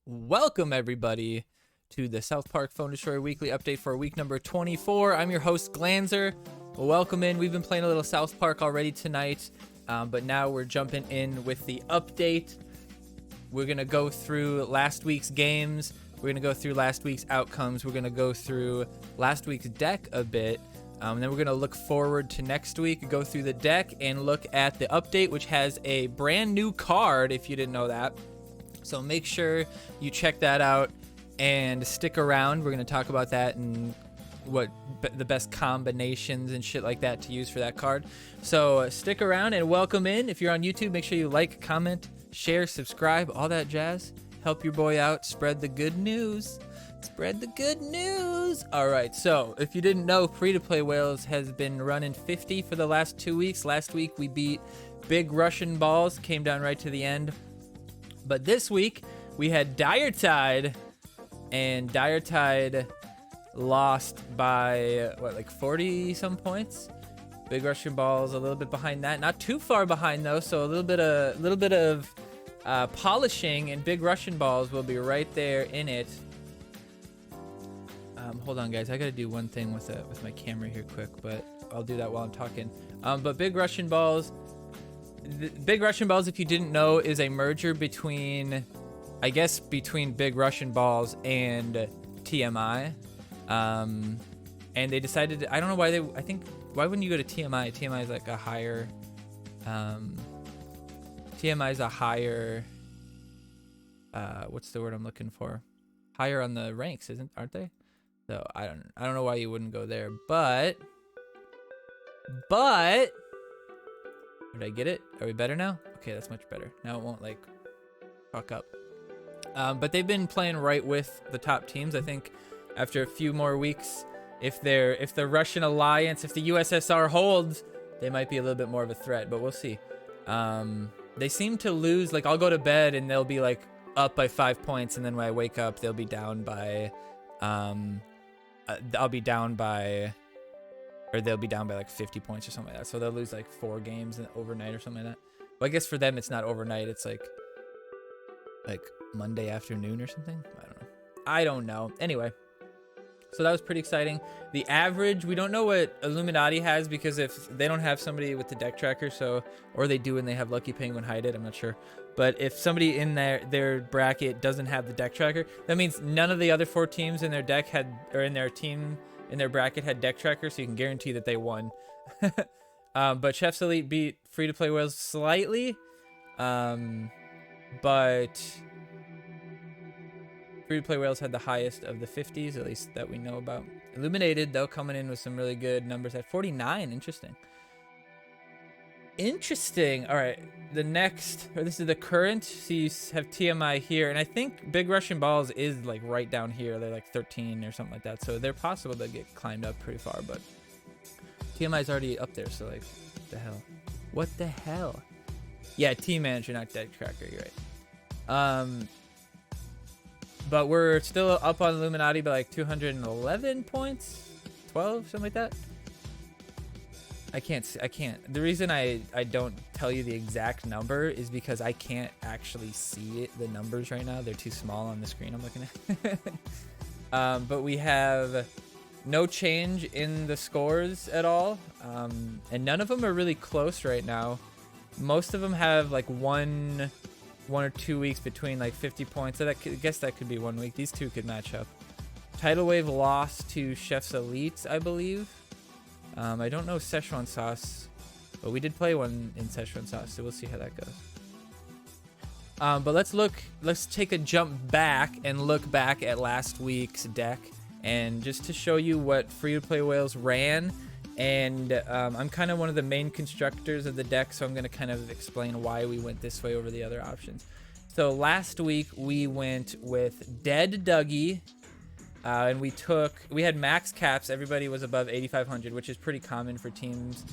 Welcome, everybody, to the South Park Phone Destroyer Weekly update for week number 24. I'm your host, Glanzer. Welcome in. We've been playing a little South Park already tonight, but now we're jumping in with the update. We're going to go through last week's games. We're going to go through last week's outcomes. We're going to go through last week's deck a bit. Then we're going to look forward to next week, go through the deck, and look at the update, which has a brand new card, if you didn't know that. So make sure you check that out and stick around. We're going to talk about that and what the best combinations and shit like that to use for that card. So stick around and welcome in. If you're on YouTube, make sure you like, comment, share, subscribe, all that jazz. Help your boy out. Spread the good news. Spread the good news. All right, so if you didn't know, Free-to-Play Whales has been running 50 for the last 2 weeks. Last week we beat Big Russian Balls, came down right to the end. But this week, we had Dire Tide, and Dire Tide lost by, what, like 40-some points? Big Russian Balls a little bit behind that. Not too far behind, though, so a little bit of polishing, and Big Russian Balls will be right there in it. Hold on, guys. I got to do one thing with my camera here quick, but I'll do that while I'm talking. But Big Russian Balls... Big Russian Balls, if you didn't know, is a merger between, I guess, between Big Russian Balls and TMI. And they decided, I don't know why why wouldn't you go to TMI? TMI is like a higher, TMI is a higher, what's the word I'm looking for? Higher on the ranks, aren't they? So I don't know why you wouldn't go there, but. Did I get it? Are we better now? Okay, that's much better. Now it won't, like, fuck up. But they've been playing right with the top teams. I think after a few more weeks, if the Russian alliance, if the USSR holds, they might be a little bit more of a threat, but we'll see. They seem to lose, like, I'll go to bed and they'll be, like, up by 5 points, and then when I wake up, they'll be down by, I'll be down by... Or they'll be down by like 50 points or something like that. So they'll lose like 4 games overnight or something like that. Well, I guess for them, it's not overnight. It's like Monday afternoon or something. I don't know. Anyway, so that was pretty exciting. The average, we don't know what Illuminati has because if they don't have somebody with the deck tracker, or they do and they have Lucky Penguin hide it, I'm not sure. But if somebody in their bracket doesn't have the deck tracker, that means none of the other 4 teams in their deck in their bracket had deck tracker, so you can guarantee that they won. But Chef's Elite beat Free-to-Play Whales slightly. But Free-to-Play Whales had the highest of the 50s, at least that we know about. Illuminated, though, coming in with some really good numbers at 49. Interesting. All right, this is the current. So you have TMI here, and I think Big Russian Balls is like right down here. They're like 13 or something like that, so they're possible to get climbed up pretty far, but TMI is already up there, so like, what the hell? Yeah, team manager, not deck tracker, you're right. But we're still up on Illuminati by like 211 points, 12, something like that. I can't. The reason I don't tell you the exact number is because I can't actually see the numbers right now. They're too small on the screen I'm looking at. But we have no change in the scores at all. And none of them are really close right now. Most of them have like one or 2 weeks between like 50 points. So I guess that could be 1 week. These two could match up. Tidal Wave lost to Chef's Elite, I believe. I don't know Szechuan sauce, but we did play one in Szechuan sauce, so we'll see how that goes. But let's take a jump back and look back at last week's deck, and just to show you what Free-to-Play Whales ran. And I'm kind of one of the main constructors of the deck, so I'm going to kind of explain why we went this way over the other options. So last week we went with Dead Dougie. And we had max caps. Everybody was above 8,500, which is pretty common for teams,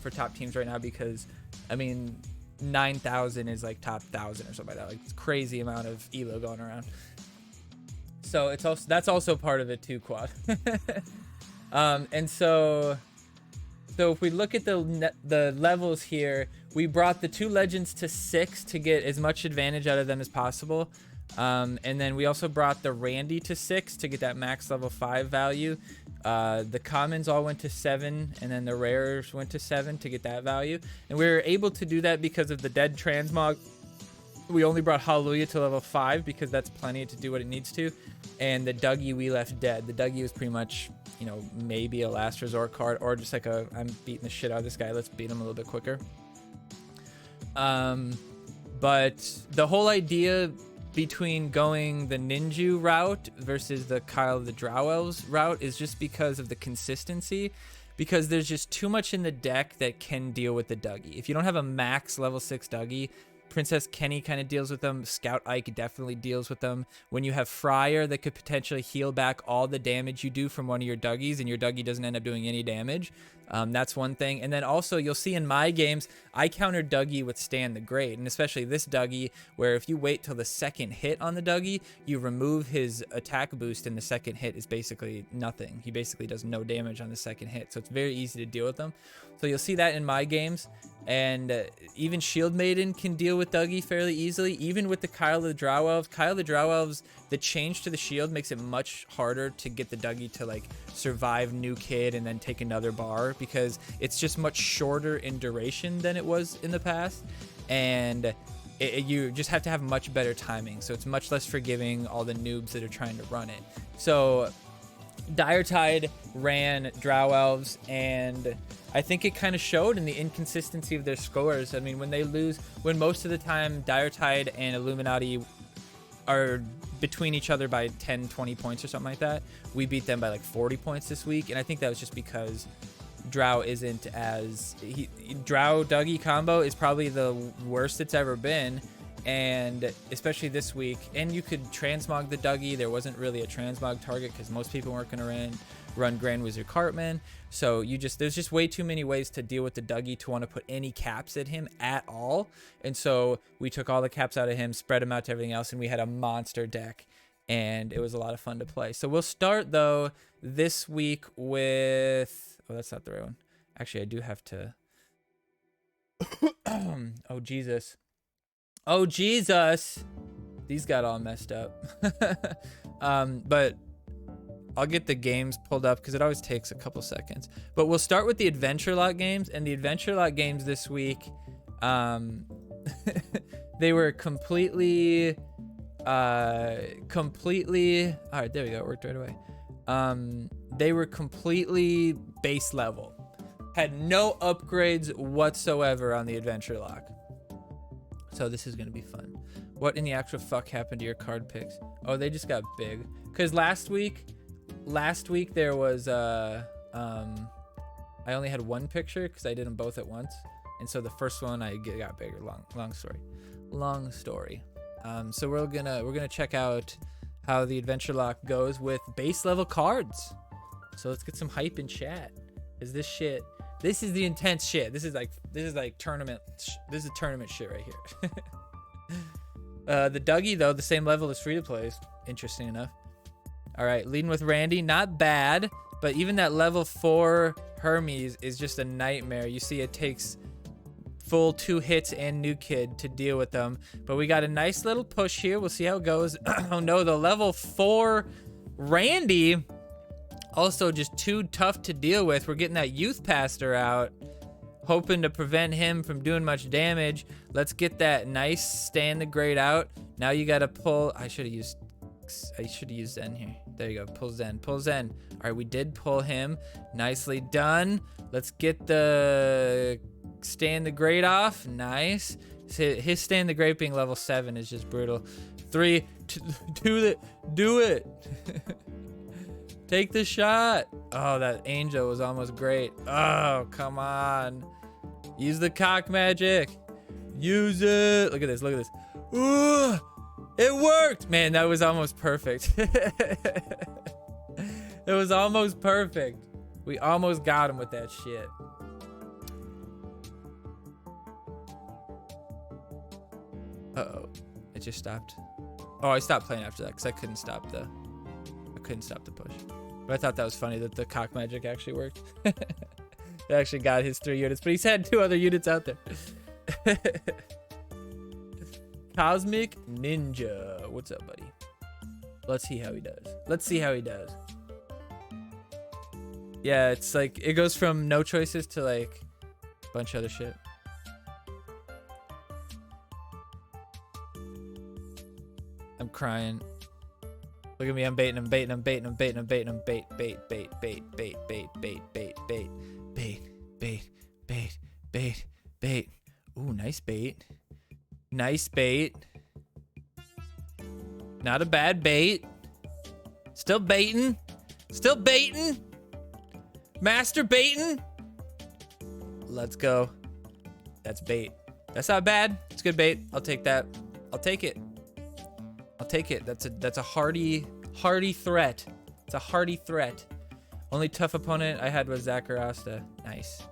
for top teams right now, because, I mean, 9,000 is like top 1,000 or something like that. Like, it's crazy amount of elo going around. So that's also part of it too, Quad. And so if we look at the levels here, we brought the 2 legends to 6 to get as much advantage out of them as possible. And then we also brought the Randy to 6 to get that max level 5 value. The commons all went to 7, and then the rares went to 7 to get that value. And we were able to do that because of the dead transmog. We only brought Hallelujah to level 5 because that's plenty to do what it needs to. And the Dougie we left dead. The Dougie was pretty much, you know, maybe a last resort card, or just like a, I'm beating the shit out of this guy, let's beat him a little bit quicker. But the whole idea between going the Ninju route versus the Kyle of the Drow Elves route is just because of the consistency, because there's just too much in the deck that can deal with the Dougie. If you don't have a max level 6 Dougie, Princess Kenny kind of deals with them. Scout Ike definitely deals with them. When you have Friar that could potentially heal back all the damage you do from one of your Dougies, and your Dougie doesn't end up doing any damage, that's one thing. And then also you'll see in my games, I countered Dougie with Stan the Great, and especially this Dougie, where if you wait till the second hit on the Dougie, you remove his attack boost, and the second hit is basically nothing. He basically does no damage on the second hit, so it's very easy to deal with them. So you'll see that in my games. And even Shield Maiden can deal with Dougie fairly easily, even with the Kyle of the Drow Elves. Kyle of the Drow Elves, the change to the shield makes it much harder to get the Dougie to like survive New Kid and then take another bar, because it's just much shorter in duration than it was in the past. And you just have to have much better timing, so it's much less forgiving all the noobs that are trying to run it. So Dire Tide ran Drow Elves, and I think it kind of showed in the inconsistency of their scores. I mean, when they lose, when most of the time Dire Tide and Illuminati are between each other by 10, 20 points or something like that, we beat them by like 40 points this week. And I think that was just because Drow isn't as... Drow Dougie combo is probably the worst it's ever been. And especially this week, and you could transmog the Dougie. There wasn't really a transmog target because most people weren't going to run Grand Wizard Cartman. So there's just way too many ways to deal with the Dougie to want to put any caps at him at all. And so we took all the caps out of him, spread them out to everything else, and we had a monster deck. And it was a lot of fun to play. So we'll start though this week with... Oh, that's not the right one. Actually, I do have to... Oh, Jesus. Oh, Jesus. These got all messed up. But I'll get the games pulled up because it always takes a couple seconds. But we'll start with the Adventure Lot games. And the Adventure Lot games this week, they were completely... All right, there we go. It worked right away. They were completely base level. Had no upgrades whatsoever on the Adventure Lock. So this is going to be fun. What in the actual fuck happened to your card picks? Oh, they just got big. Because last week there was, I only had one picture because I did them both at once. And so the first one I got bigger. Long story. So we're gonna check out how the Adventure Lock goes with base level cards. So let's get some hype in chat. This is the intense shit. This is like tournament. This is tournament shit right here. The Dougie though, the same level as free to plays. Interesting enough. All right, leading with Randy, not bad, but even that level 4 Hermes is just a nightmare. You see, it takes full 2 hits and New Kid to deal with them, but we got a nice little push here. We'll see how it goes. Oh no, the level 4 Randy. Also just too tough to deal with. We're getting that Youth Pastor out, hoping to prevent him from doing much damage. Let's get that nice Stand the Great out. Now you gotta pull. I should have used Zen here. There you go. Pull Zen. All right, we did pull him. Nicely done. Let's get the Stand the Great off. Nice. His Stand the Great being level 7 is just brutal. 3, 2, do it. Take the shot. Oh, that angel was almost great. Oh, come on. Use the cock magic. Use it. Look at this. Ooh, it worked. Man, that was almost perfect. It was almost perfect. We almost got him with that shit. Uh-oh. It just stopped. Oh, I stopped playing after that because I couldn't stop the push. But I thought that was funny that the cock magic actually worked. It actually got his 3 units, but he's had 2 other units out there. Cosmic Ninja. What's up, buddy? Let's see how he does. Let's see how he does. Yeah, it's like, it goes from no choices to like a bunch of other shit. I'm crying. Look at me, I'm baiting him, baiting him, baiting him, baiting him, baiting him, bait, bait, bait, bait, bait, bait, bait, bait, bait, bait, bait, bait, bait, bait. Ooh, nice bait. Nice bait. Not a bad bait. Still baiting. Still baiting. Master baiting. Let's go. That's bait. That's not bad. It's good bait. I'll take that. I'll take it. I'll take it. That's a hardy threat. It's a hardy threat. Only tough opponent I had was Zach Rasta. Nice.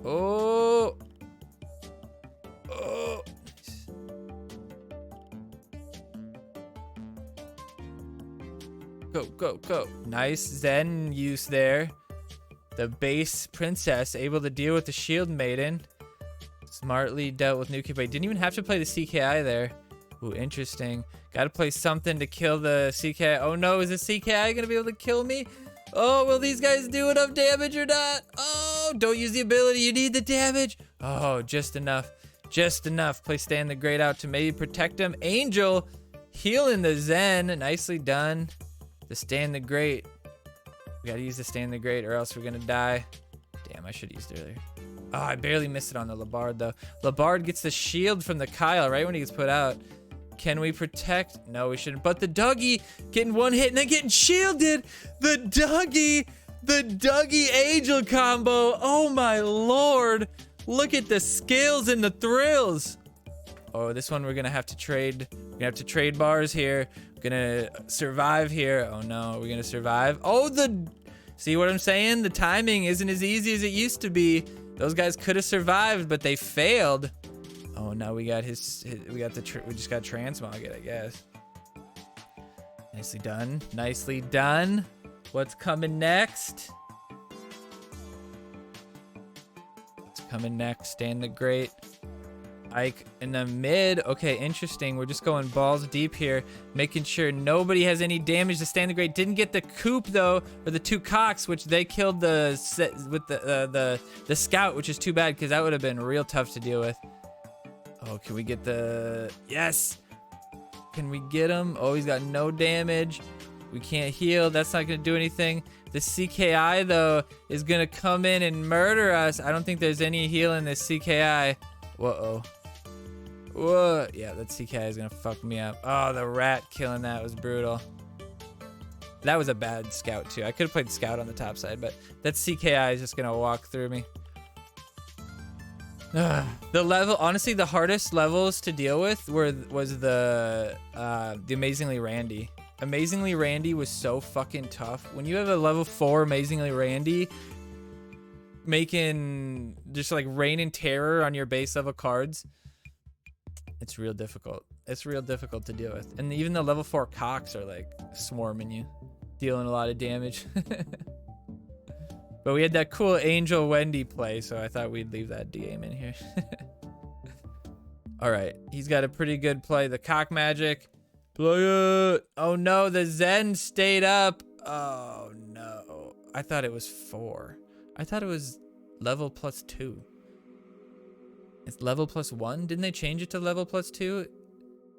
Oh. Oh. Nice. Go, go, go. Nice Zen use there. The base princess able to deal with the shield maiden. Smartly dealt with Nuki, but didn't even have to play the CKI there. Ooh, interesting. Gotta play something to kill the CKI. Oh no, is the CKI gonna be able to kill me? Oh, will these guys do enough damage or not? Oh, don't use the ability, you need the damage. Oh, just enough. Just enough. Play Stand the Great out to maybe protect him. Angel healing the Zen. Nicely done. The Stand the Great. We gotta use the Stand the Great or else we're gonna die. Damn, I should have used it earlier. Oh, I barely missed it on the Labard though. Labard gets the shield from the Kyle right when he gets put out. Can we protect? No, we shouldn't. But the Dougie getting one hit and then getting shielded. The Dougie Angel combo. Oh my lord. Look at the skills and the thrills. Oh, this one we're gonna have to trade. We're gonna have to trade bars here. We're gonna survive here. Oh no, we're gonna survive. Oh, see what I'm saying? The timing isn't as easy as it used to be. Those guys could have survived, but they failed. Oh, now we got we just got transmog it, I guess. Nicely done. Nicely done. What's coming next? What's coming next? Stand the Great. Ike in the mid. Okay, interesting. We're just going balls deep here, making sure nobody has any damage. The Stand the Great didn't get the coop though, or the two cocks, which they killed the scout, which is too bad because that would have been real tough to deal with. Oh, can we get the... Yes! Can we get him? Oh, he's got no damage. We can't heal. That's not going to do anything. The CKI, though, is going to come in and murder us. I don't think there's any heal in this CKI. Whoa. Whoa. Yeah, that CKI is going to fuck me up. Oh, the rat killing that was brutal. That was a bad scout, too. I could have played scout on the top side, but that CKI is just going to walk through me. The level, honestly, the hardest levels to deal with was the Amazingly Randy. Amazingly Randy was so fucking tough. When you have a level 4 Amazingly Randy making just like raining terror on your base level cards, it's real difficult. It's real difficult to deal with. And even the level 4 cocks are like swarming you, dealing a lot of damage. But we had that cool Angel Wendy play, so I thought we'd leave that game in here. All right, he's got a pretty good play. The cock magic. Play it. Oh no, the Zen stayed up. Oh no. I thought it was 4. I thought it was level +2. It's level +1? Didn't they change it to level +2? Am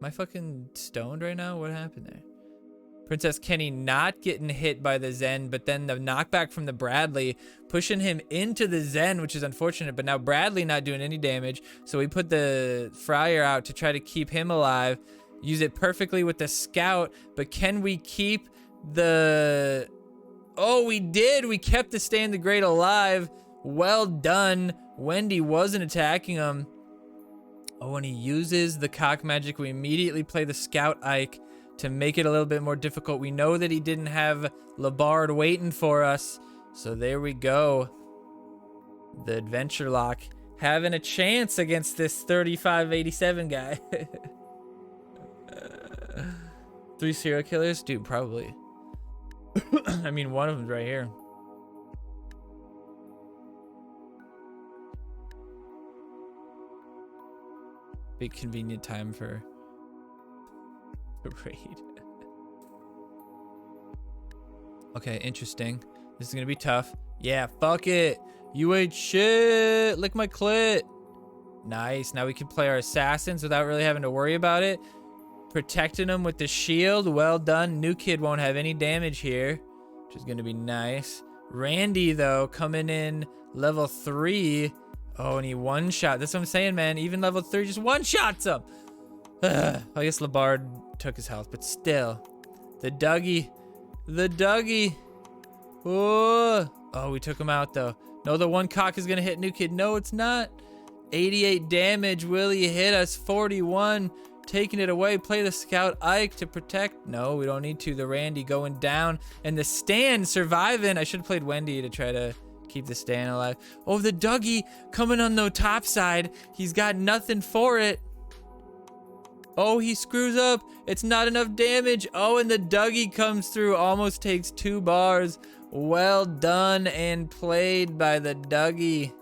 I fucking stoned right now? What happened there? Princess Kenny not getting hit by the Zen, but then the knockback from the Bradley pushing him into the Zen, which is unfortunate, but now Bradley not doing any damage. So we put the Friar out to try to keep him alive. Use it perfectly with the Scout, but can we keep the... Oh, we did! We kept the Stand the Great alive. Well done. Wendy wasn't attacking him. Oh, and he uses the cock magic. We immediately play the Scout Ike to make it a little bit more difficult. We know that he didn't have Labard waiting for us. So there we go. The Adventure Lock having a chance against this 3587 guy. 3 serial killers? Dude, probably. I mean, one of them's right here. Big convenient time for a raid. Okay, interesting. This is gonna be tough. Yeah, fuck it. You ain't shit. Lick my clit. Nice. Now we can play our assassins without really having to worry about it. Protecting them with the shield. Well done. New kid won't have any damage here, which is gonna be nice. Randy though, coming in level 3. Oh, and he one shot. That's what I'm saying, man. Even level 3 just one shots him. I guess Labard took his health, but still. The Dougie. The Dougie. Oh, we took him out though. No, the one cock is gonna hit New Kid. No, it's not. 88 damage. Will he hit us? 41. Taking it away. Play the Scout Ike to protect. No, we don't need to. The Randy going down. And the Stan surviving. I should have played Wendy to try to keep the Stan alive. Oh, the Dougie coming on the top side. He's got nothing for it. Oh, he screws up. It's not enough damage. Oh, and the Dougie comes through. Almost takes 2 bars. Well done and played by the Dougie.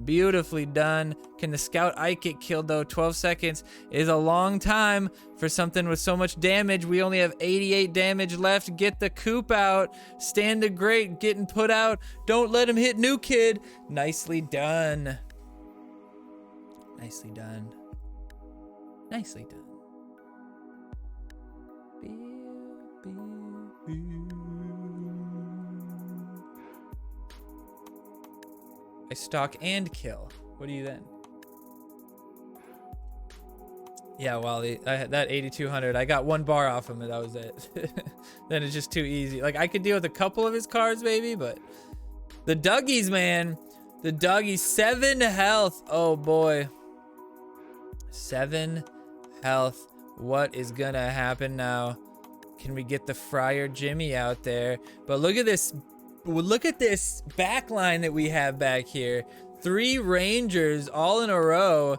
Beautifully done. Can the Scout Ike get killed though? 12 seconds is a long time for something with so much damage. We only have 88 damage left. Get the Coop out. Stand the Great getting put out. Don't let him hit New Kid. Nicely done. Nicely done. Nicely done. I stalk and kill. What do you then? Yeah, Wally, I had that 8200. I got 1 bar off him and that was it. Then it's just too easy. Like I could deal with a couple of his cards maybe, but the Dougies, man. The Dougies, 7 health. Oh boy. 7 health. What is gonna happen now? Can we get the Friar Jimmy out there? But look at this. Look at this back line that we have back here. 3 Rangers all in a row.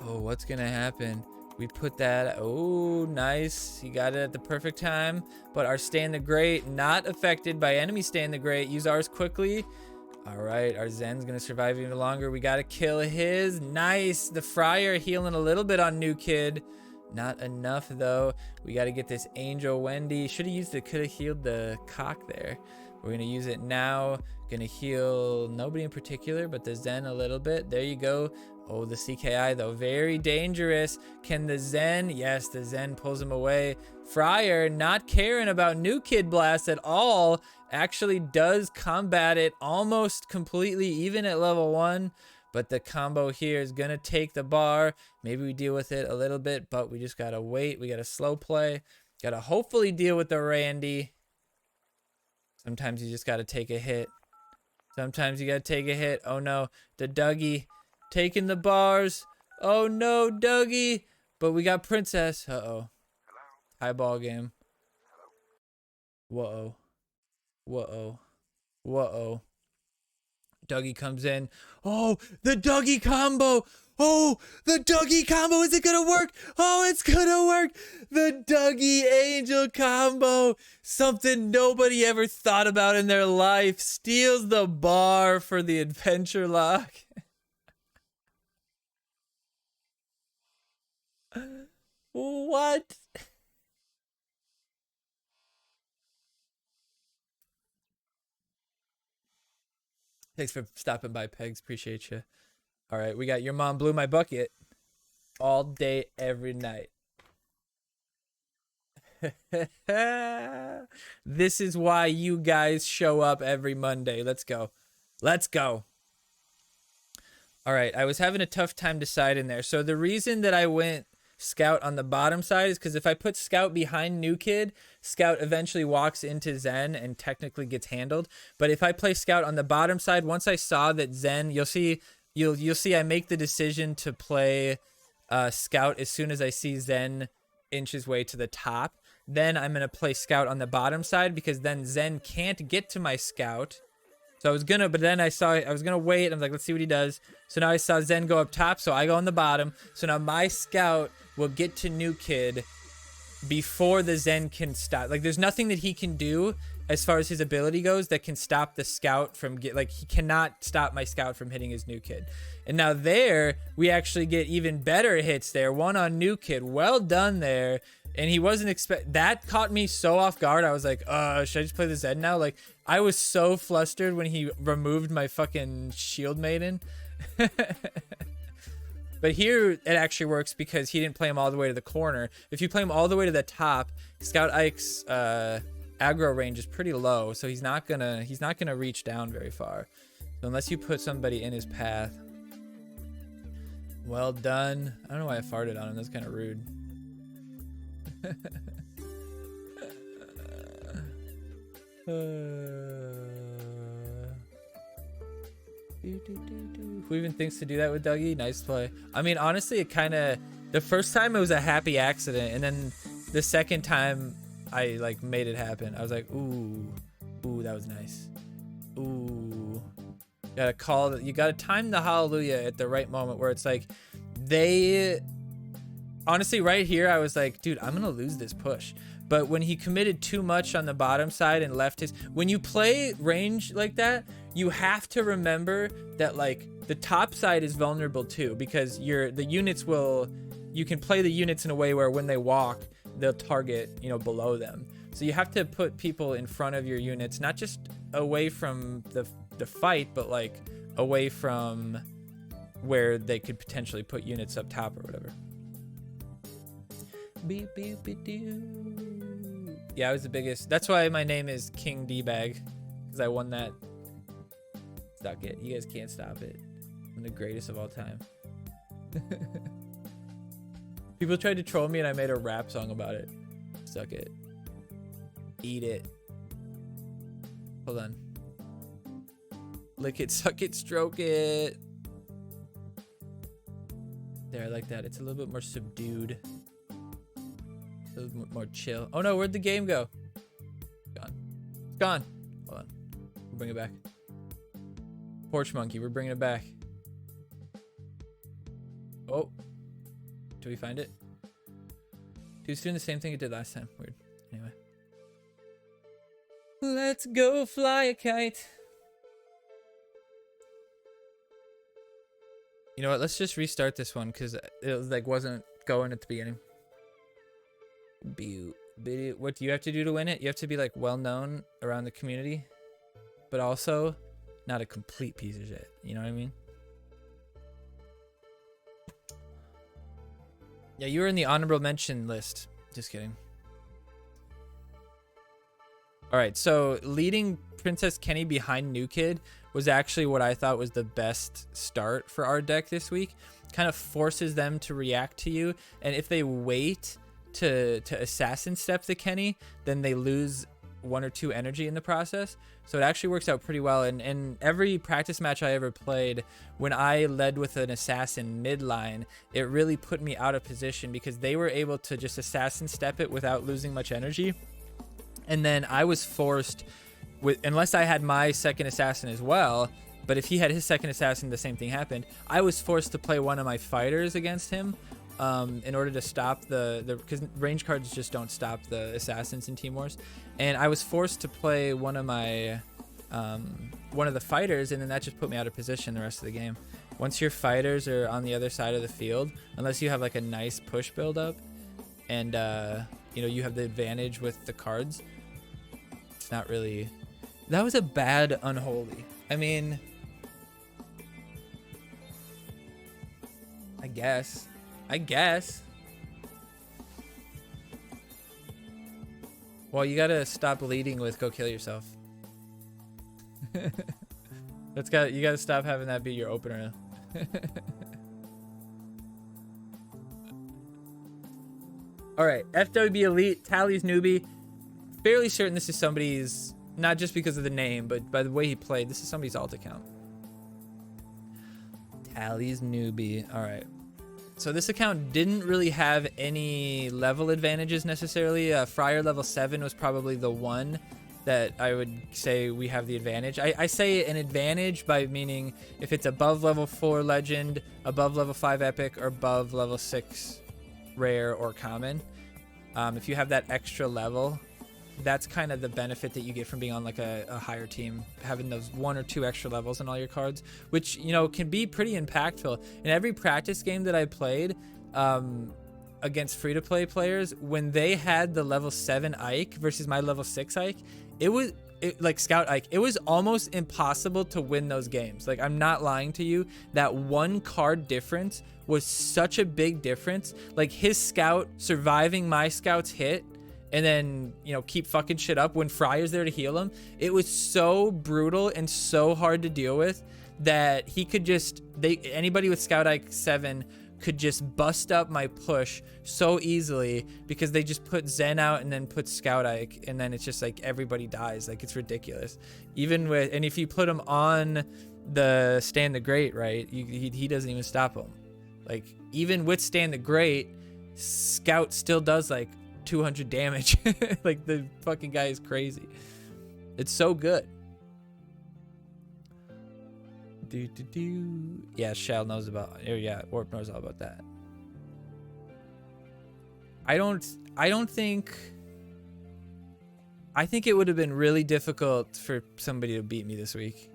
Oh, what's gonna happen? We put that. Oh, nice. He got it at the perfect time. But our Stand the Great not affected by enemy Stand the Great. Use ours quickly. All right, our Zen's gonna survive even longer. We gotta kill his. Nice. The Friar healing a little bit on New Kid. Not enough though. We gotta get this Angel Wendy. Should have used it. Could have healed the cock there. We're gonna use it now. Gonna heal nobody in particular, but the Zen a little bit. There you go. Oh, the CKI though, very dangerous. Can the Zen? Yes, the Zen pulls him away. Friar, not caring about New Kid Blast at all, actually does combat it almost completely, even at level 1. But the combo here is gonna take the bar. Maybe we deal with it a little bit, but we just gotta wait. We gotta slow play. Gotta hopefully deal with the Randy. Sometimes you just gotta take a hit. Sometimes you gotta take a hit. Oh no, the Dougie taking the bars. Oh no, Dougie. But we got Princess. Uh-oh. High ball game. Whoa. Whoa. Whoa. Dougie comes in. Oh, the Dougie combo. Oh, the Dougie combo. Is it gonna work? Oh, it's gonna work. The Dougie Angel combo. Something nobody ever thought about in their life. Steals the bar for the adventure lock. What? Thanks for stopping by, Pegs. Appreciate you. All right, we got Your Mom Blew My Bucket all day, every night. This is why you guys show up every Monday. Let's go. Let's go. All right, I was having a tough time deciding there. So the reason that I went Scout on the bottom side is because if I put Scout behind New Kid, Scout eventually walks into Zen and technically gets handled. But if I play Scout on the bottom side, once I saw that Zen, you'll see I make the decision to play Scout as soon as I see Zen inch his way to the top. Then I'm gonna play Scout on the bottom side because then Zen can't get to my Scout. So I was gonna, but then I was gonna wait. I was like, let's see what he does. So now I saw Zen go up top, so I go on the bottom. So now my Scout will get to New Kid before the Zen can stop. Like, there's nothing that he can do as far as his ability goes, that can stop the scout from he cannot stop my scout from hitting his new kid. And now there we actually get even better hits there. One on new kid. Well done there. And he wasn't that caught me so off guard. I was like, should I just play the Zed now? Like, I was so flustered when he removed my fucking shield maiden. But here it actually works because he didn't play him all the way to the corner. If you play him all the way to the top, Scout Ike's aggro range is pretty low, so he's not gonna reach down very far. So unless you put somebody in his path. Well done. I don't know why I farted on him. That's kind of rude. Who even thinks to do that with Dougie? Nice play. I mean, honestly, the first time it was a happy accident, and then the second time I like made it happen. I was like, ooh, that was nice. Ooh, you gotta time the hallelujah at the right moment where it's like, honestly, right here, I was like, dude, I'm gonna lose this push. But when he committed too much on the bottom side and left when you play range like that, you have to remember that like the top side is vulnerable too, because you can play the units in a way where when they walk, they'll target, below them. So you have to put people in front of your units, not just away from the fight, but like away from where they could potentially put units up top or whatever. Beep, beep, beep, doo. Yeah, I was the biggest. That's why my name is King D-Bag, because I won that. Suck it. You guys can't stop it. I'm the greatest of all time. People tried to troll me and I made a rap song about it. Suck it. Eat it. Hold on. Lick it, suck it, stroke it. There, I like that. It's a little bit more subdued. A little bit more chill. Oh no, where'd the game go? Gone. It's gone. Hold on. We'll bring it back. Porch monkey, we're bringing it back. Oh. Did we find it? Dude, it's doing the same thing it did last time. Weird. Anyway. Let's go fly a kite. You know what? Let's just restart this one because it wasn't going at the beginning. What do you have to do to win it? You have to be like well known around the community, but also not a complete piece of shit. You know what I mean? Yeah, you were in the honorable mention list. Just kidding. All right, so leading Princess Kenny behind New Kid was actually what I thought was the best start for our deck this week. Kind of forces them to react to you, and if they wait to assassin step the Kenny, then they lose 1 or 2 energy in the process. So it actually works out pretty well. And every practice match I ever played, when I led with an assassin midline, it really put me out of position because they were able to just assassin step it without losing much energy. And then I was forced, unless I had my second assassin as well, but if he had his second assassin, the same thing happened. I was forced to play one of my fighters against him in order to stop because range cards just don't stop the assassins in Team Wars. And I was forced to play one of my one of the fighters, and then that just put me out of position the rest of the game. Once your fighters are on the other side of the field, unless you have like a nice push build up and you have the advantage with the cards, it's not really. That was a bad unholy. I mean, I guess. Well, you gotta stop leading with "Go kill yourself." You gotta stop having that be your opener. All right, FWB Elite, Tally's newbie. Fairly certain this is somebody's, not just because of the name, but by the way he played, this is somebody's alt account. Tally's newbie. All right. So this account didn't really have any level advantages necessarily. Friar level 7 was probably the one that I would say we have the advantage. I say an advantage by meaning if it's above level 4 legend, above level 5 epic, or above level 6 rare or common. If you have that extra level, that's kind of the benefit that you get from being on like a higher team, having those 1 or 2 extra levels in all your cards, which, you know, can be pretty impactful. In every practice game that I played against free-to-play players, when they had the level 7 Ike versus my level 6 Ike, like Scout Ike, it was almost impossible to win those games. Like, I'm not lying to you. That 1 card difference was such a big difference. Like, his Scout surviving my Scout's hit and then, you know, keep fucking shit up when Fryer's there to heal him. It was so brutal and so hard to deal with that he could just, anybody with Scout Ike 7 could just bust up my push so easily because they just put Zen out and then put Scout Ike, and then it's just like everybody dies. Like, it's ridiculous. Even with, and if you put him on the Stand the Great, right, he doesn't even stop him. Like, even with Stand the Great, Scout still does like 200 damage. Like, the fucking guy is crazy. It's so good. Yeah, Shell knows about, or yeah, Orp knows all about that. I think it would have been really difficult for somebody to beat me this week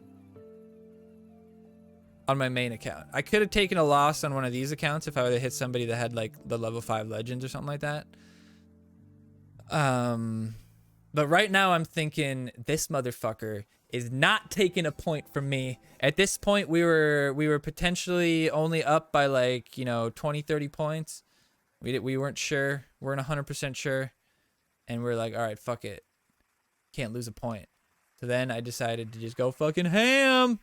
on my main account. I could have taken a loss on one of these accounts if I would have hit somebody that had like the level 5 legends or something like that. But right now I'm thinking this motherfucker is not taking a point from me. At this point, we were potentially only up by like, you know, 20, 30 points. We weren't sure. Weren't 100% sure. And we're like, all right, fuck it. Can't lose a point. So then I decided to just go fucking ham.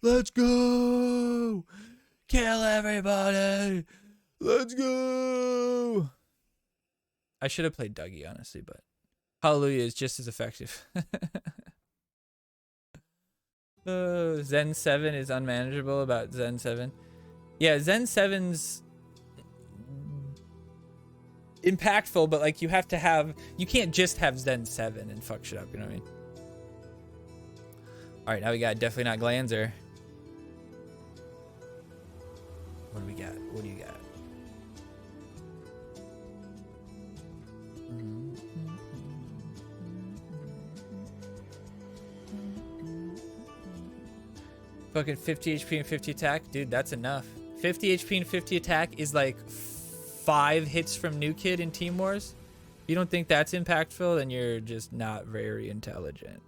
Let's go. Kill everybody. Let's go. I should have played Dougie, honestly, but Hallelujah is just as effective. Zen 7 is unmanageable about Zen 7. Yeah, Zen 7's impactful, but like you can't just have Zen 7 and fuck shit up, you know what I mean? All right, now we got definitely not Glanzer. What do we got? What do you got? Fucking 50 HP and 50 attack. Dude, that's enough. 50 HP and 50 attack is like 5 hits from New Kid in Team Wars. If you don't think that's impactful, then you're just not very intelligent.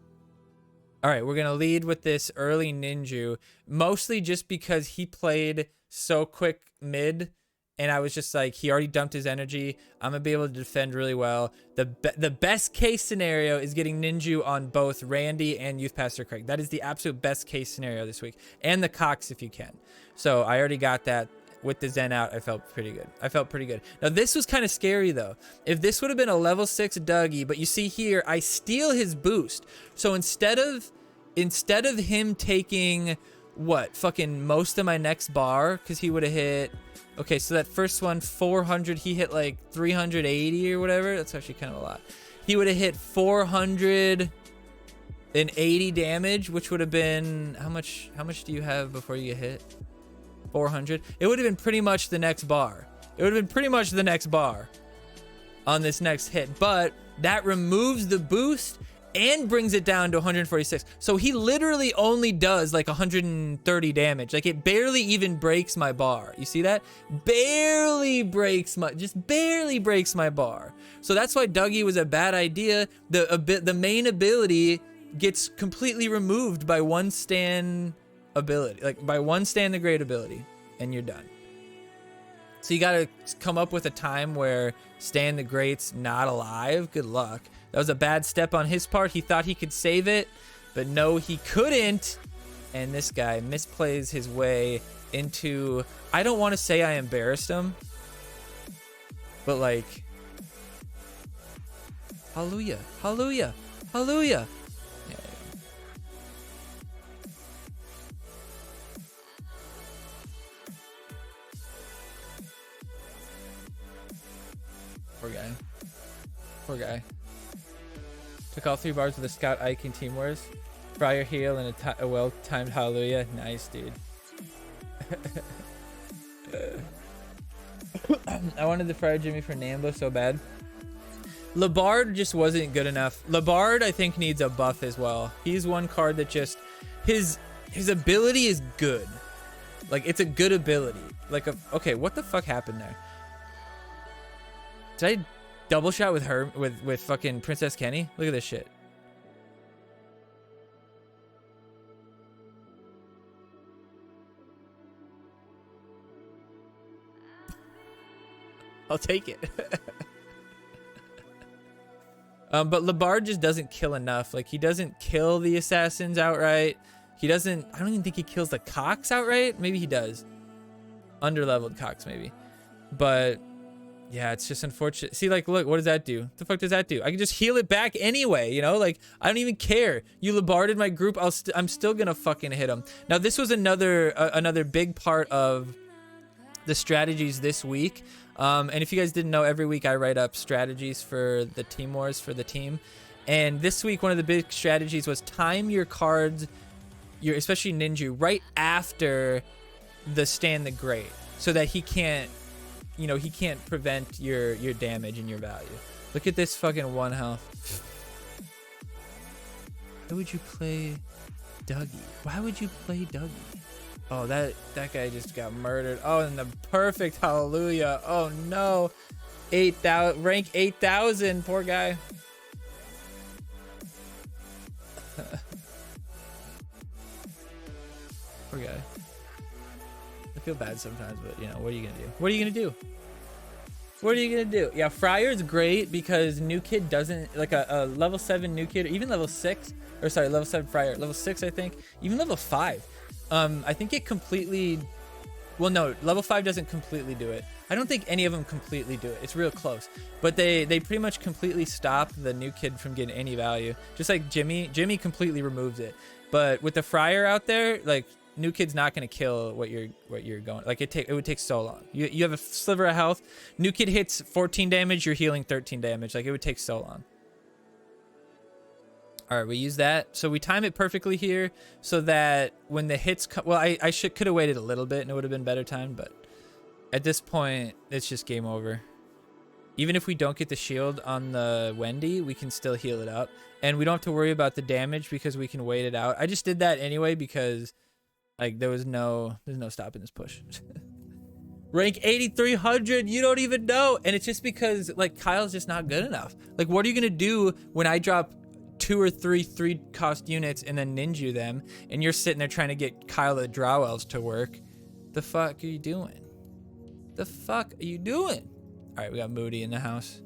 All right, we're going to lead with this early Ninju, mostly just because he played so quick mid, and I was just like, he already dumped his energy. I'm going to be able to defend really well. The best case scenario is getting Ninju on both Randy and Youth Pastor Craig. That is the absolute best case scenario this week. And the Cox if you can. So I already got that. With the Zen out, I felt pretty good. Now, this was kind of scary, though. If this would have been a level 6 Dougie, but you see here, I steal his boost. So instead of him taking, what, fucking most of my next bar, because he would have hit... Okay, so that first one, 400, he hit like 380 or whatever. That's actually kind of a lot. He would have hit 480 damage, which would have been... How much do you have before you get hit? 400. It would have been pretty much the next bar. It would have been pretty much the next bar on this next hit, but that removes the boost and brings it down to 146. So he literally only does like 130 damage. Like, it barely even breaks my bar. You see that? Just barely breaks my bar. So that's why Dougie was a bad idea. The main ability gets completely removed by one stand ability, like by one Stand the Great ability, and you're done. So you gotta come up with a time where Stand the Great's not alive. Good luck. That was a bad step on his part. He thought he could save it, but no, he couldn't. And this guy misplays his way into, I don't want to say I embarrassed him, but like, hallelujah, hallelujah, hallelujah. Poor guy. Took all 3 bars with a Scout Ike in Team Wars. Fryer heal and a well-timed hallelujah. Nice, dude. I wanted the Fryer Jimmy for Nambo so bad. Labard just wasn't good enough. Labard, I think, needs a buff as well. He's one card that just... His ability is good. Like, it's a good ability. Like, okay, what the fuck happened there? Did I double shot with her, with fucking Princess Kenny? Look at this shit. I'll take it. But Labard just doesn't kill enough. Like, he doesn't kill the assassins outright. He doesn't... I don't even think he kills the Cox outright. Maybe he does. Underleveled Cox, maybe. But, yeah, it's just unfortunate. See, like, look, what does that do? What the fuck does that do? I can just heal it back anyway, you know? Like, I don't even care. You Labarded my group, I'm still gonna fucking hit him. Now, this was another big part of the strategies this week. And if you guys didn't know, every week I write up strategies for the team wars for the team. And this week, one of the big strategies was time your cards, especially Ninja, right after the Stand the Great, so that he can't, you know, he can't prevent your damage and your value. Look at this fucking 1 health. Why would you play Dougie? Why would you play Dougie? Oh, that guy just got murdered. Oh, and the perfect hallelujah. Oh no. 8,000, rank 8,000, poor guy. Poor guy. I feel bad sometimes, but you know, what are you gonna do? What are you gonna do? What are you gonna do? Yeah, Friar's great because new kid doesn't, like a level 7 new kid, or even level 6, or sorry, level 7 Friar, level 6 I think, even level 5. I think it completely, well no, level 5 doesn't completely do it. I don't think any of them completely do it. It's real close. But they pretty much completely stop the new kid from getting any value. Just like Jimmy completely removes it. But with the Friar out there, like, new kid's not gonna kill what you're going. Like, it would take so long. You have a sliver of health. New kid hits 14 damage, you're healing 13 damage. Like, it would take so long. All right, we use that. So we time it perfectly here so that when the hits come, well, I could have waited a little bit and it would have been better time, but at this point, it's just game over. Even if we don't get the shield on the Wendy, we can still heal it up. And we don't have to worry about the damage because we can wait it out. I just did that anyway because, like, there's no stopping this push. Rank 8,300, you don't even know. And it's just because, like, Kyle's just not good enough. Like, what are you going to do when I drop 2 or 3 cost units and then ninja them, and you're sitting there trying to get Kyle the Drow Elves to work? The fuck are you doing? The fuck are you doing? All right, we got Moody in the house.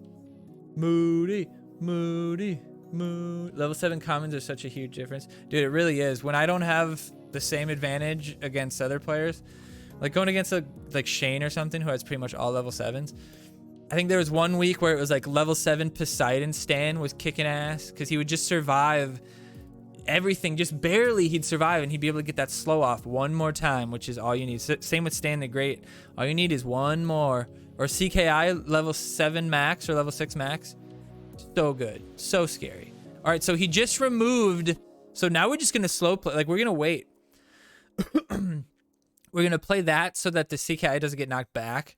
Moody. Level 7 commons are such a huge difference. Dude, it really is. When I don't have the same advantage against other players, like going against like Shane or something who has pretty much all level 7s. I think there was one week where it was like level 7 Poseidon Stan was kicking ass because he would just survive everything, just barely he'd survive, and he'd be able to get that slow off one more time, which is all you need. Same with Stan the Great. All you need is one more. Or CKI level 7 max or level 6 max. So good. So scary. All right, so he just removed. So now we're just going to slow play. Like, we're going to wait. We're going to play that so that the CKI doesn't get knocked back.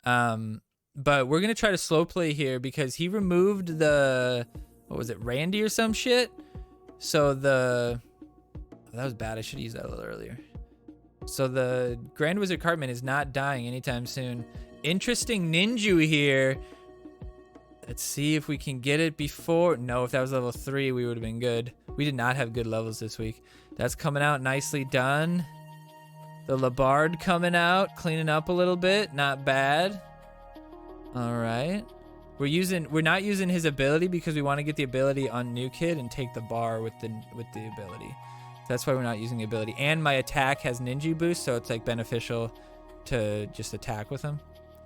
But we're going to try to slow play here because he removed the, what was it, Randy or some shit? So the, oh, that was bad. I should have used that a little earlier. So the Grand Wizard Cartman is not dying anytime soon. Interesting ninja here. Let's see if we can get it before. No, if that was level 3, we would have been good. We did not have good levels this week. That's coming out nicely done. The Labard coming out, cleaning up a little bit. Not bad. All right. We're not using his ability because we want to get the ability on New Kid and take the bar with the ability. That's why we're not using the ability. And my attack has ninja boost, so it's like beneficial to just attack with him.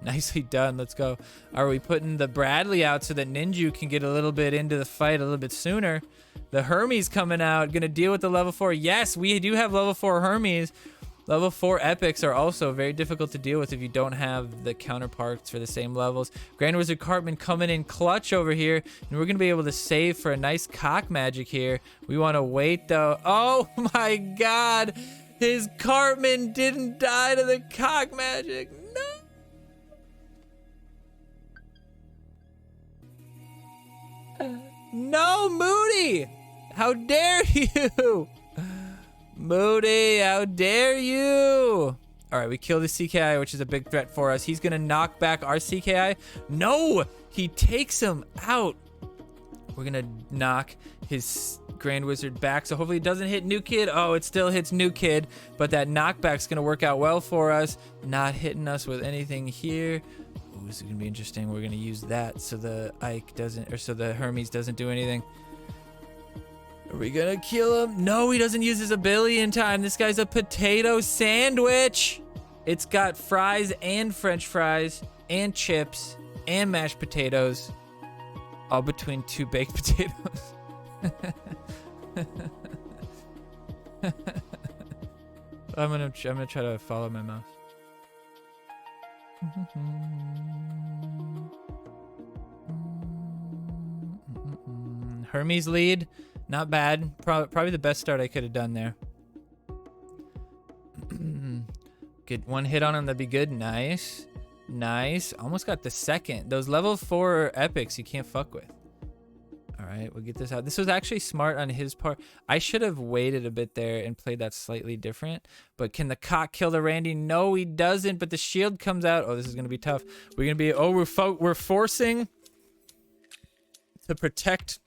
Nicely done. Let's go. Are we putting the Bradley out so that Ninju can get a little bit into the fight a little bit sooner? The Hermes coming out. Gonna deal with the level 4. Yes, we do have level 4 Hermes. Level 4 epics are also very difficult to deal with if you don't have the counterparts for the same levels. Grand Wizard Cartman coming in clutch over here, and we're gonna be able to save for a nice cock magic here. We want to wait though. Oh my god, his Cartman didn't die to the cock magic. No. No, Moody! How dare you? Moody, how dare you? All right, we kill the CKI, which is a big threat for us. He's gonna knock back our CKI. No, he takes him out. We're gonna knock his Grand Wizard back, so hopefully it doesn't hit New Kid. Oh, it still hits New Kid, but that knockback's gonna work out well for us. Not hitting us with anything here. Ooh, this is gonna be interesting. We're gonna use that so the Ike doesn't, or so the Hermes doesn't do anything. Are we gonna kill him? No, he doesn't use his ability in time. This guy's a potato sandwich. It's got fries and French fries and chips and mashed potatoes, all between 2 baked potatoes. I'm gonna try to follow my mouse. Hermes lead, not bad. Probably the best start I could have done there. Get 1 hit on him, that'd be good. Nice, nice. Almost got the second. Those level 4 epics you can't fuck with. All right, we'll get this out. This was actually smart on his part. I should have waited a bit there and played that slightly different. But can the cock kill the Randy? No, he doesn't. But the shield comes out. Oh, this is gonna be tough. We're gonna be. Oh, we're forcing to protect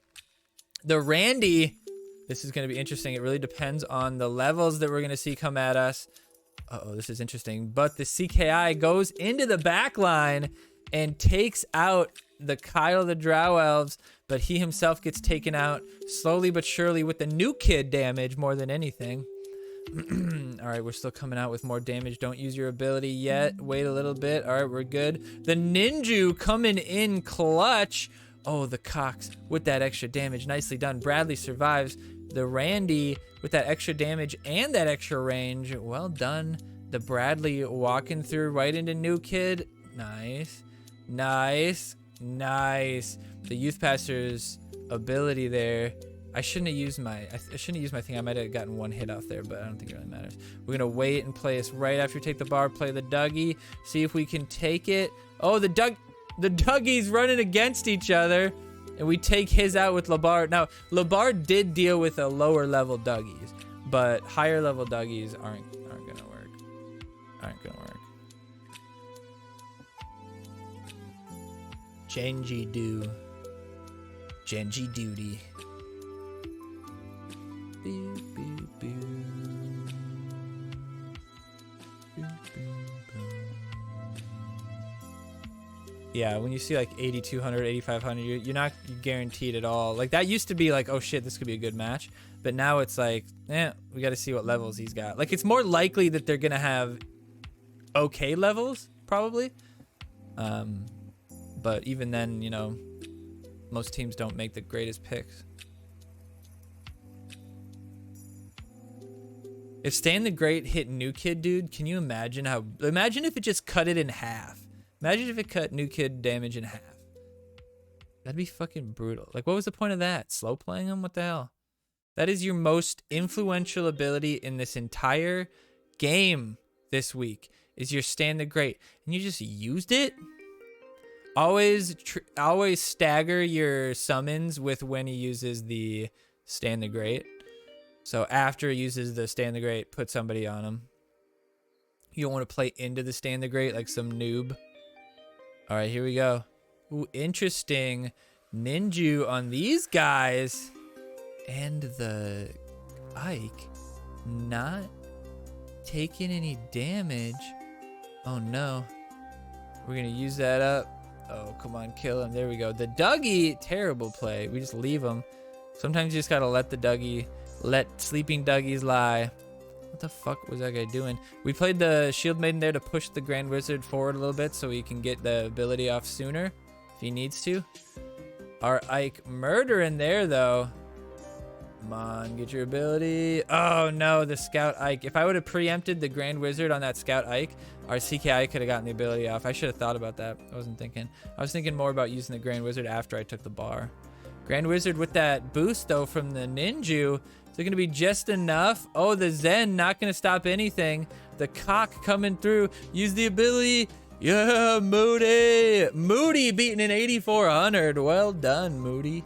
the Randy. This is gonna be interesting. It really depends on the levels that we're gonna see come at us. Uh-oh, this is interesting. But the CKI goes into the back line and takes out the Kyle the Drow Elves, but he himself gets taken out slowly but surely with the New Kid damage more than anything. All right, we're still coming out with more damage. Don't use your ability yet. Wait a little bit. All right, we're good. The Ninju coming in clutch. Oh, the Cox with that extra damage. Nicely done. Bradley survives. The Randy with that extra damage and that extra range. Well done. The Bradley walking through right into New Kid. Nice. Nice. Nice. The Youth Pastor's ability there. I shouldn't have used my thing. I might have gotten 1 hit off there, but I don't think it really matters. We're gonna wait and play us right after we take the bar, play the Dougie, see if we can take it. Oh, the Dougie's running against each other, and we take his out with Labar. Now, Labar did deal with a lower level Dougies, but higher level Dougies aren't gonna work. Aren't gonna work. Genji do. Genji duty. Boo, boo, boo. Boo, boo, boo. Yeah, when you see like 8,200, 8,500, you're not guaranteed at all. Like that used to be like, oh shit, this could be a good match. But now it's like, we got to see what levels he's got. Like it's more likely that they're gonna have okay levels, probably. But even then, you know, most teams don't make the greatest picks. If Stan the Great hit New Kid, dude, can you imagine how... Imagine if it just cut it in half. Imagine if it cut New Kid damage in half. That'd be fucking brutal. Like, what was the point of that? Slow playing him? What the hell? That is your most influential ability in this entire game this week, is your Stan the Great. And you just used it? Always stagger your summons with when he uses the Stan the Great. So after he uses the Stan the Great, put somebody on him. You don't want to play into the Stan the Great like some noob. All right, here we go. Ooh, interesting. Ninju on these guys. And the Ike not taking any damage. Oh no. We're going to use that up. Oh, come on, kill him. There we go. The Dougie, terrible play. We just leave him. Sometimes you just got to let the Dougie, let sleeping Dougies lie. What the fuck was that guy doing? We played the Shield Maiden there to push the Grand Wizard forward a little bit so he can get the ability off sooner if he needs to. Our Ike murdering there, though. Come on, get your ability. Oh, no, the Scout Ike. If I would have preempted the Grand Wizard on that Scout Ike, our CKI could have gotten the ability off. I should have thought about that. I wasn't thinking. I was thinking more about using the Grand Wizard after I took the bar. Grand Wizard with that boost, though, from the Ninju. Is it going to be just enough? Oh, the Zen not going to stop anything. The Cock coming through. Use the ability. Yeah, Moody. Moody beating an 8,400. Well done, Moody.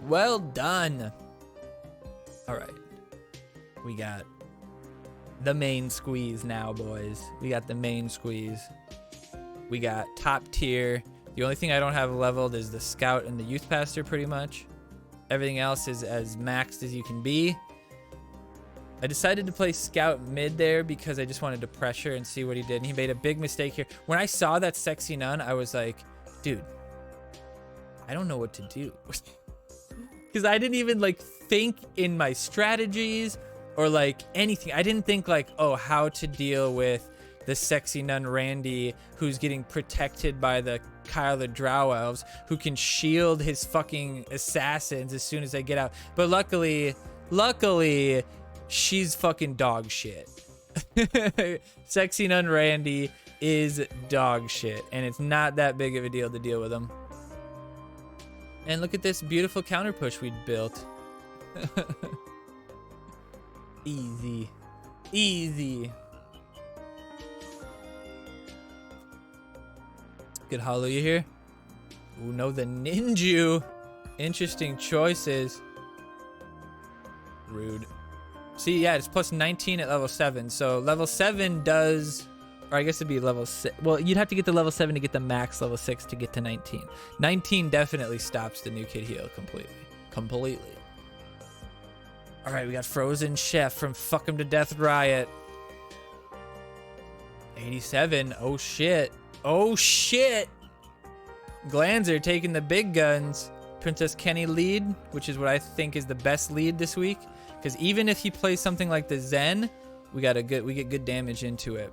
Well done. All right. We got the main squeeze now, boys. We got the main squeeze. We got top tier. The only thing I don't have leveled is the scout and the youth pastor, pretty much. Everything else is as maxed as you can be. I decided to play scout mid there because I just wanted to pressure and see what he did. And he made a big mistake here. When I saw that sexy nun, I was like, dude, I don't know what to do. Because I didn't even like think in my strategies or like anything. I didn't think like, oh, how to deal with the sexy nun Randy who's getting protected by the Kyle the Drow Elves who can shield his fucking assassins as soon as they get out. But luckily, she's fucking dog shit. Sexy nun Randy is dog shit, and it's not that big of a deal to deal with him. And look at this beautiful counter push we built. Easy. Easy. Good hallelujah here. Ooh, no, the ninja. Interesting choices. Rude. See, yeah, it's plus 19 at level 7. So level 7 does, or I guess it'd be level 6. Well, you'd have to get to level 7 to get the max level 6 to get to 19. 19 definitely stops the new kid heal completely. Completely. All right, we got Frozen Chef from Fuck 'em to Death Riot. 87. Oh, shit. Oh, shit. Glanzer taking the big guns. Princess Kenny lead, which is what I think is the best lead this week. Because even if he plays something like the Zen, we get good damage into it.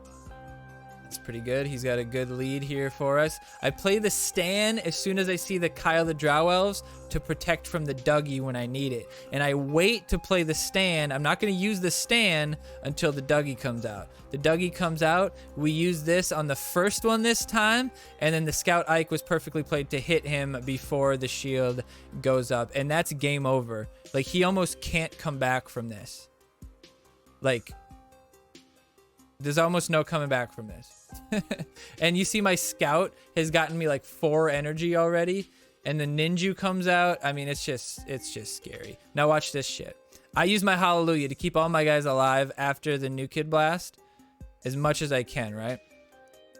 That's pretty good. He's got a good lead here for us. I play the Stan as soon as I see the Kyle the Drow Elves to protect from the Dougie when I need it. And I wait to play the Stan. I'm not going to use the Stan until the Dougie comes out. The Dougie comes out. We use this on the first one this time. And then the Scout Ike was perfectly played to hit him before the shield goes up. And that's game over. Like, he almost can't come back from this. Like, there's almost no coming back from this. And you see my scout has gotten me like 4 energy already, and the ninja comes out. I mean, it's just scary. Now watch this shit. I use my hallelujah to keep all my guys alive after the new kid blast as much as I can, right?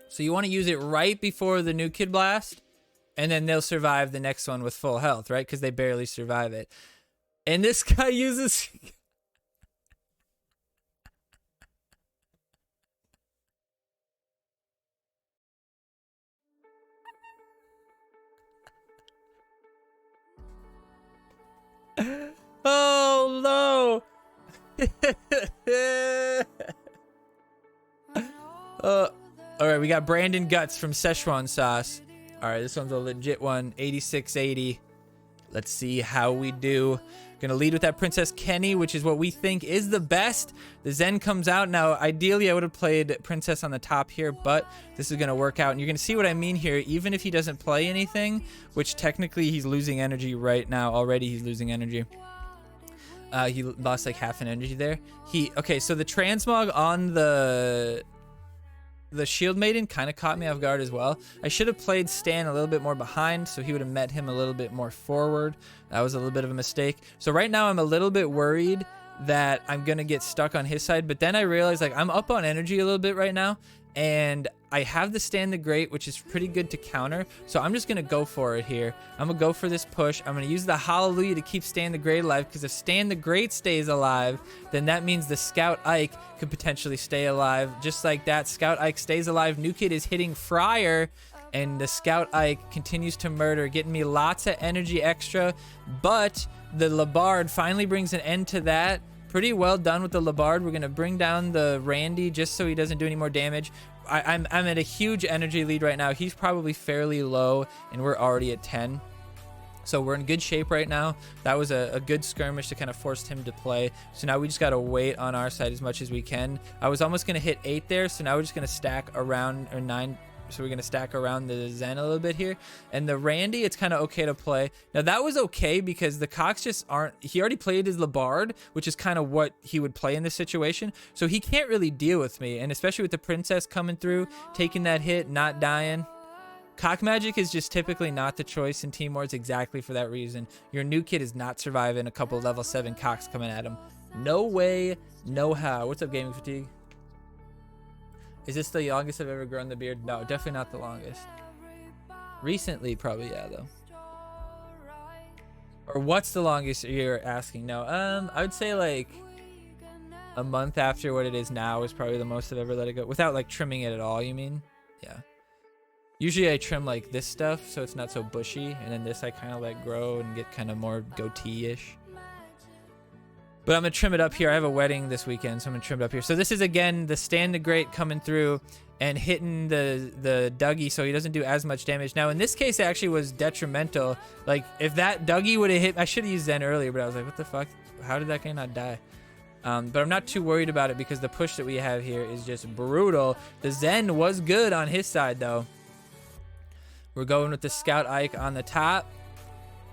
So you want to use it right before the new kid blast, and then they'll survive the next one with full health, right? Because they barely survive it. And this guy uses oh no. All right, we got Brandon Guts from Szechuan Sauce. All right, this one's a legit one. 8680. Let's see how we do. Gonna lead with that Princess Kenny, which is what we think is the best. The Zen comes out. Now, ideally, I would have played Princess on the top here, but this is gonna work out. And you're gonna see what I mean here. Even if he doesn't play anything, which technically he's losing energy right now. Already he's losing energy. He lost like half an energy there. Okay, so the transmog on the Shield Maiden kind of caught me off guard as well. I should have played Stan a little bit more behind, so he would have met him a little bit more forward. That was a little bit of a mistake. So right now I'm a little bit worried that I'm going to get stuck on his side, but then I realized like I'm up on energy a little bit right now, and I have the Stan the Great, which is pretty good to counter. So I'm just going to go for it here. I'm going to go for this push. I'm going to use the Hallelujah to keep Stan the Great alive, because if Stan the Great stays alive, then that means the Scout Ike could potentially stay alive. Just like that, Scout Ike stays alive. New Kid is hitting Friar, and the Scout Ike continues to murder, getting me lots of energy extra. But the Labard finally brings an end to that. Pretty well done with the Labard. We're going to bring down the Randy just so he doesn't do any more damage. I'm at a huge energy lead right now. He's probably fairly low, and we're already at 10. So we're in good shape right now. That was a good skirmish to kind of force him to play. So now we just got to wait on our side as much as we can. I was almost going to hit 8 there, so now we're just going to stack around, or 9. So we're going to stack around the Zen a little bit here. And the Randy, it's kind of okay to play. Now, that was okay because the Cox just aren't... He already played his Labard, which is kind of what he would play in this situation. So he can't really deal with me. And especially with the Princess coming through, taking that hit, not dying. Cock Magic is just typically not the choice in Team Wars exactly for that reason. Your new kid is not surviving a couple level 7 cocks coming at him. No way, no how. What's up, Gaming Fatigue? Is this the longest I've ever grown the beard? No, definitely not the longest. Recently, probably, yeah, though. Or what's the longest you're asking? No, I would say like a month after what it is now is probably the most I've ever let it go. Without like trimming it at all, you mean? Yeah. Usually I trim like this stuff so it's not so bushy, and then this I kind of let grow and get kind of more goatee-ish. But I'm gonna trim it up here. I have a wedding this weekend, so I'm gonna trim it up here. So this is again the stand the great coming through and hitting the Dougie so he doesn't do as much damage. Now in this case it actually was detrimental. Like if that Dougie would have hit, I should have used Zen earlier, but I was like, what the fuck? How did that guy not die? But I'm not too worried about it because the push that we have here is just brutal. The Zen was good on his side though. We're going with the Scout Ike on the top.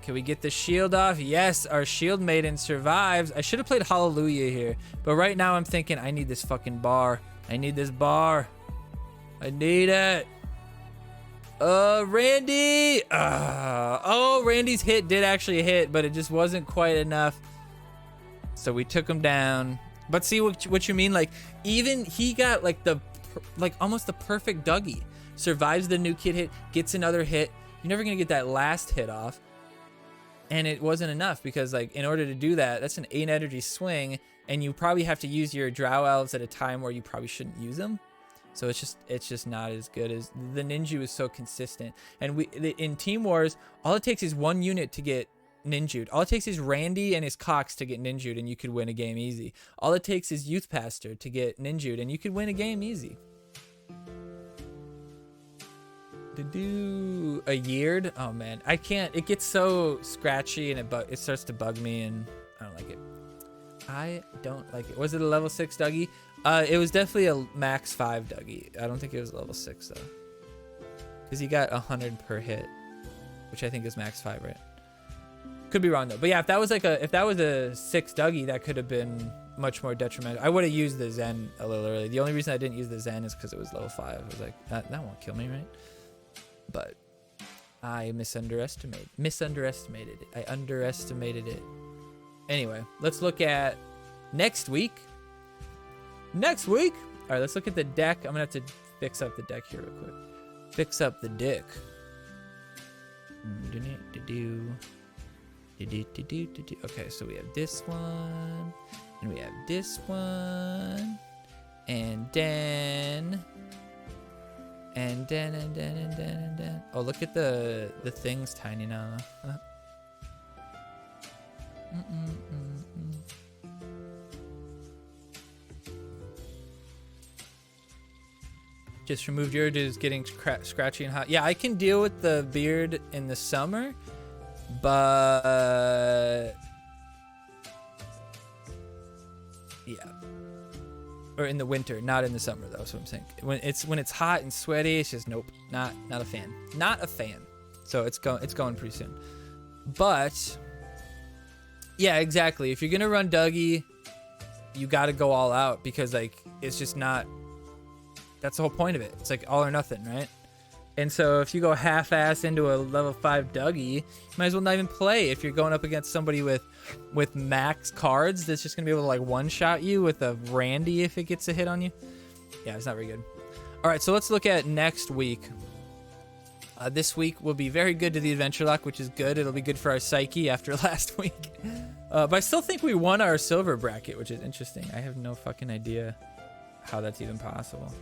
Can we get the shield off? Yes, our shield maiden survives. I should have played Hallelujah here. But right now I'm thinking I need this fucking bar. I need this bar. I need it. Randy. Oh, Randy's hit did actually hit, but it just wasn't quite enough. So we took him down. But see what you mean? Like, even he got like almost the perfect Dougie. Survives the new kid hit, gets another hit. You're never gonna get that last hit off. And it wasn't enough because like in order to do that, that's an 8 energy swing, and you probably have to use your Drow Elves at a time where you probably shouldn't use them. So it's just not as good as the Ninju is so consistent. And in Team Wars, all it takes is one unit to get ninjued. All it takes is Randy and his cocks to get ninjued, and you could win a game easy. All it takes is Youth Pastor to get ninjued, and you could win a game easy. To do a yeared, oh man, I can't. It gets so scratchy and it starts to bug me, and I don't like it. I don't like it. Was it a level 6 Dougie? It was definitely a max 5 Dougie. I don't think it was level 6 though, because he got 100 per hit, which I think is max 5, right? Could be wrong though. But yeah, if that was a 6 Dougie, that could have been much more detrimental. I would have used the Zen a little early. The only reason I didn't use the Zen is because it was level 5. I was like, that won't kill me, right? But I underestimated it. I underestimated it. Anyway, let's look at next week. All right, let's look at the deck. I'm gonna have to fix up the deck here real quick. Fix up the deck. Okay, so we have this one, and we have this one, and then. Oh, look at the thing's tiny now. Just removed your dude is getting scratchy and hot. Yeah, I can deal with the beard in the summer, but yeah. Or in the winter, not in the summer though. That's what I'm saying. When it's hot and sweaty, it's just nope, not a fan, not a fan. So it's going pretty soon. But yeah, exactly. If you're gonna run Dougie, you got to go all out because like it's just not. That's the whole point of it. It's like all or nothing, right? And so if you go half-ass into a level 5 Dougie, you might as well not even play. If you're going up against somebody with max cards that's just gonna be able to like one-shot you with a Randy if it gets a hit on you. Yeah, it's not very good. All right, so let's look at next week. This week will be very good to the Adventure Lock, which is good. It'll be good for our psyche after last week. But I still think we won our silver bracket, which is interesting. I have no fucking idea how that's even possible.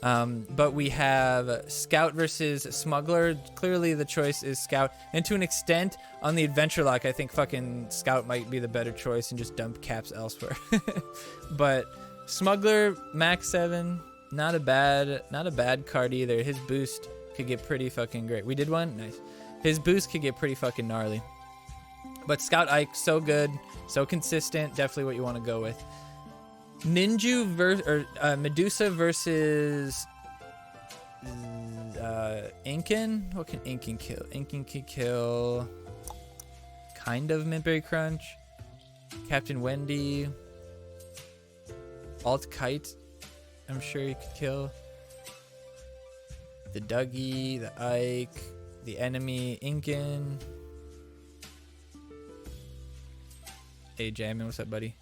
But we have Scout versus Smuggler. Clearly the choice is Scout. And to an extent, on the Adventure Lock, I think fucking Scout might be the better choice and just dump caps elsewhere. But Smuggler, max 7, not a bad card either. His boost could get pretty fucking great. We did one? Nice. His boost could get pretty fucking gnarly. But Scout Ike, so good, so consistent, definitely what you want to go with. Ninju Medusa versus Inkin. What can Inkin kill? Inkin can kill kind of Mintberry Crunch, Captain Wendy, Alt Kite. I'm sure you could kill. the Dougie, the Ike, the enemy, Inkin. Hey, Jamin, what's up, buddy?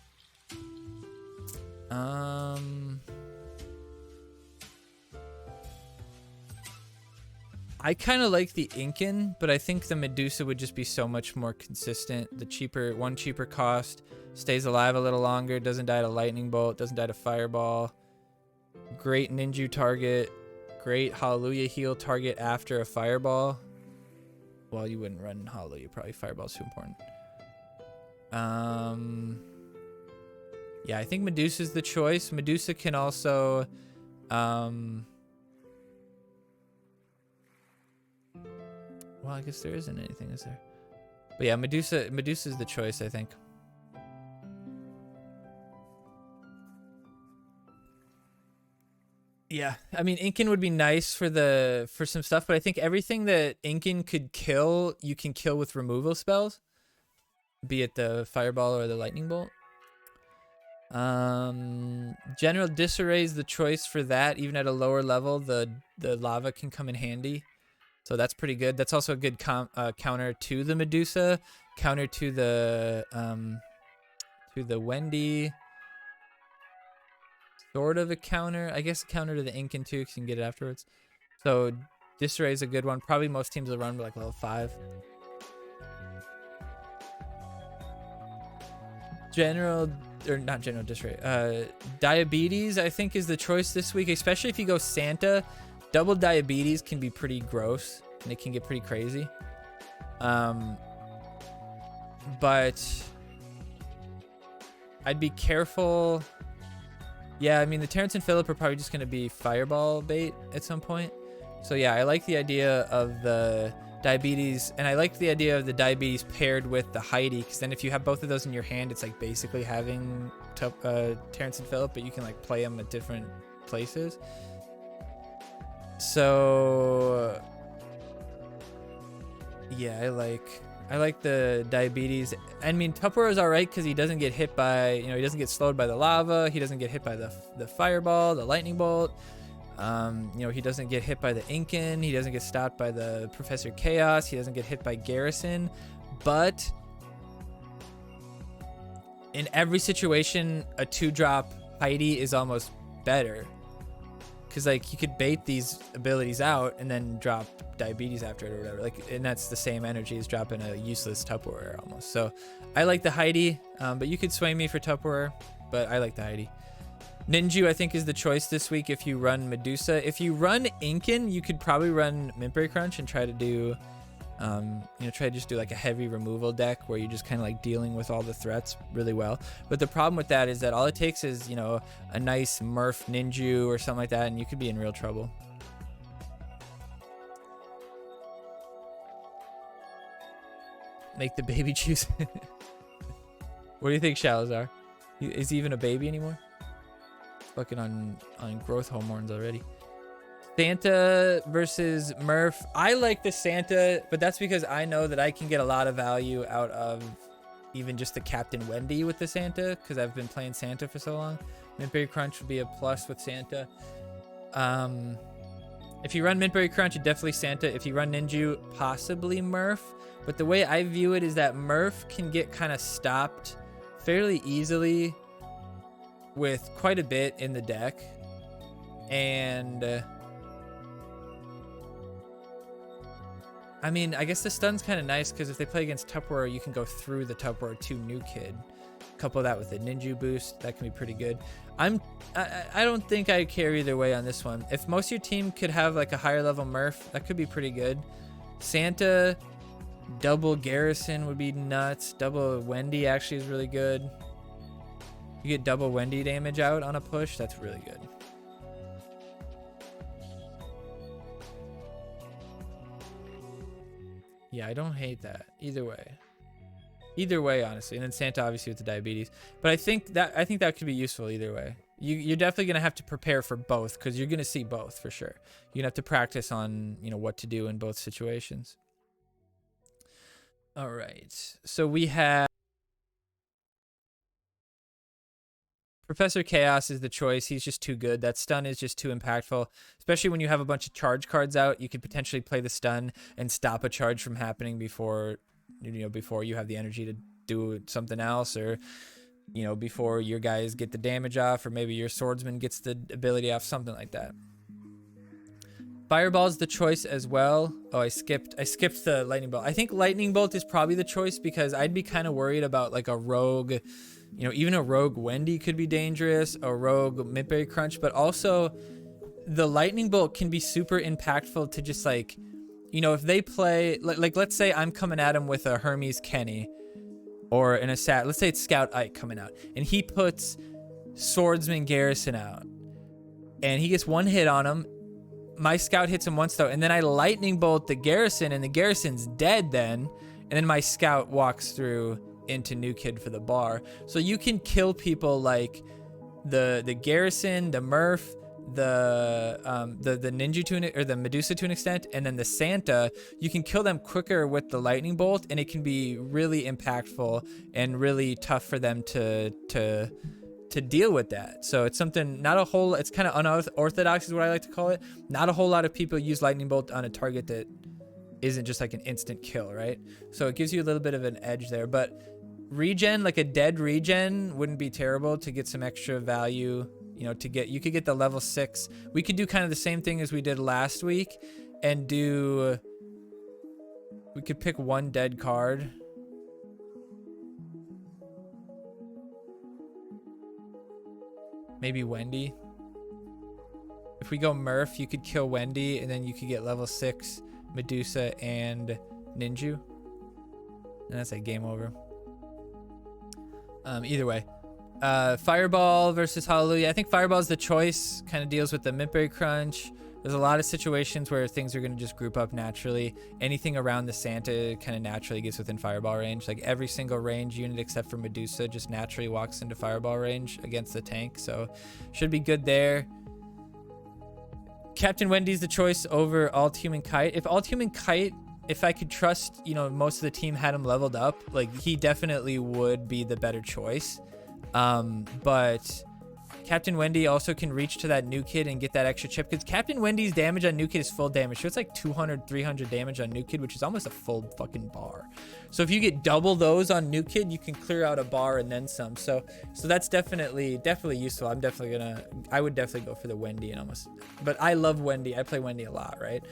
I kind of like the Inkin, but I think the Medusa would just be so much more consistent. The cheaper, one cheaper cost, stays alive a little longer, doesn't die to lightning bolt, doesn't die to fireball. Great ninja target, great hallelujah heal target after a fireball. Well, you wouldn't run hallelujah, probably fireball's too important. Yeah, I think Medusa's the choice. Medusa can also well, I guess there isn't anything, is there? But yeah, Medusa's the choice, I think. Yeah, I mean, Inkin would be nice for some stuff, but I think everything that Inkin could kill, you can kill with removal spells, be it the fireball or the lightning bolt. General Disarray is the choice for that. Even at a lower level, the lava can come in handy. So that's pretty good. That's also a good counter to the Medusa, counter to the Wendy. Sort of a counter. I guess a counter to the Inkin too, because you can get it afterwards. So Disarray is a good one. Probably most teams will run like level 5. Not general disarray. Diabetes, I think, is the choice this week, especially if you go Santa. Double diabetes can be pretty gross and it can get pretty crazy. But I'd be careful. Yeah, I mean, the Terrence and Phillip are probably just going to be fireball bait at some point. So yeah, I like the idea of the diabetes, and I like the idea of the diabetes paired with the Heidi, because then if you have both of those in your hand, it's like basically having Terrence and Phillip, but you can like play them at different places. So yeah, I like the diabetes. I mean, Tupperware is all right because he doesn't get hit by, he doesn't get slowed by the lava. He doesn't get hit by the fireball, the lightning bolt. He doesn't get hit by the Inkin. He doesn't get stopped by the Professor Chaos. He doesn't get hit by Garrison. But in every situation, a 2-drop Heidi is almost better. Because, like, you could bait these abilities out and then drop diabetes after it or whatever. Like, and that's the same energy as dropping a useless Tupperware almost. So I like the Heidi, but you could sway me for Tupperware, but I like the Heidi. Ninju, I think, is the choice this week if you run Medusa. If you run Inkin, you could probably run Mintberry Crunch and try to do, try to just do like a heavy removal deck where you're just kind of like dealing with all the threats really well. But the problem with that is that all it takes is, a nice Murph Ninju or something like that, and you could be in real trouble. Make the baby juice. What do you think, Shalazar? Is he even a baby anymore? Fucking on growth hormones already. Santa versus Murph. I like the Santa, but that's because I know that I can get a lot of value out of even just the Captain Wendy with the Santa, because I've been playing Santa for so long. Mintberry Crunch would be a plus with Santa. If you run Mintberry Crunch, definitely Santa. If you run Ninju, possibly Murph. But the way I view it is that Murph can get kind of stopped fairly easily with quite a bit in the deck, and I mean, I guess the stun's kind of nice because if they play against Tupperware, you can go through the Tupperware 2 new kid. Couple that with a Ninja boost, that can be pretty good. I don't think I care either way on this one. If most of your team could have like a higher level Murph, that could be pretty good. Santa, double Garrison would be nuts. Double Wendy actually is really good. You get double Wendy damage out on a push, that's really good. Yeah, I don't hate that. Either way, honestly. And then Santa obviously with the diabetes. But I think that could be useful either way. You're definitely gonna have to prepare for both because you're gonna see both for sure. You're gonna have to practice on what to do in both situations. All right. So we have Professor Chaos is the choice. He's just too good. That stun is just too impactful, especially when you have a bunch of charge cards out. You could potentially play the stun and stop a charge from happening before, before you have the energy to do something else, or before your guys get the damage off, or maybe your swordsman gets the ability off, something like that. Fireball's the choice as well. Oh, I skipped the lightning bolt. I think lightning bolt is probably the choice because I'd be kind of worried about like a rogue, even a rogue Wendy could be dangerous, a rogue Midberry Crunch, but also the lightning bolt can be super impactful to just like, if they play, like let's say I'm coming at him with a Hermes Kenny or an Assassin, let's say it's Scout Ike coming out, and he puts Swordsman Garrison out, and he gets one hit on him. My Scout hits him once though, and then I lightning bolt the Garrison, and the Garrison's dead then, and then my Scout walks through into New Kid for the bar. So you can kill people like the Garrison, the Murph, the Ninja to or the Medusa to an extent, and then the Santa. You can kill them quicker with the lightning bolt, and it can be really impactful and really tough for them to deal with that. So it's something, not a whole, it's kind of unorthodox is what I like to call it. Not a whole lot of people use lightning bolt on a target that isn't just like an instant kill, right? So it gives you a little bit of an edge there, but regen, like a dead regen wouldn't be terrible to get some extra value, you could get the level 6. We could do kind of the same thing as we did last week and we could pick one dead card. Maybe Wendy. If we go Murph, you could kill Wendy, and then you could get level 6 Medusa and Ninju. And that's like game over. Either way. Fireball versus Hallelujah. I think Fireball is the choice. Kind of deals with the Midberry Crunch. There's a lot of situations where things are going to just group up naturally. Anything around the Santa kind of naturally gets within Fireball range. Like every single range unit except for Medusa just naturally walks into Fireball range against the tank. So should be good there. Captain Wendy's the choice over Alt-Human Kite. If Alt-Human Kite, if I could trust, most of the team had him leveled up, like he definitely would be the better choice. But Captain Wendy also can reach to that New Kid and get that extra chip, because Captain Wendy's damage on New Kid is full damage. So it's like 200, 300 damage on New Kid, which is almost a full fucking bar. So if you get double those on New Kid, you can clear out a bar and then some. So that's definitely useful. I would definitely go for the Wendy and almost, but I love Wendy. I play Wendy a lot, right?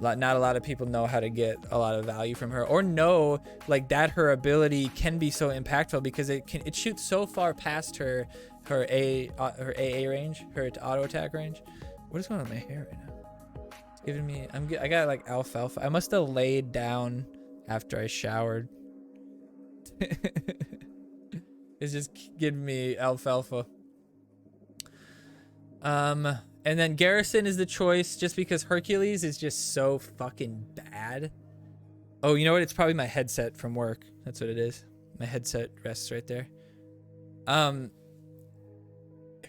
Not a lot of people know how to get a lot of value from her, or know like that her ability can be so impactful because it shoots so far past her AA range, her auto attack range. What is going on with my hair right now? It's giving me, I got like alfalfa. I must have laid down after I showered. It's just giving me alfalfa. And then Garrison is the choice just because Hercules is just so fucking bad. Oh, you know what? It's probably my headset from work. That's what it is. My headset rests right there.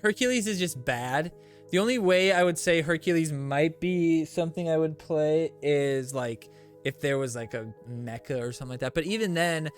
Hercules is just bad. The only way I would say Hercules might be something I would play is like if there was like a mecha or something like that. But even then,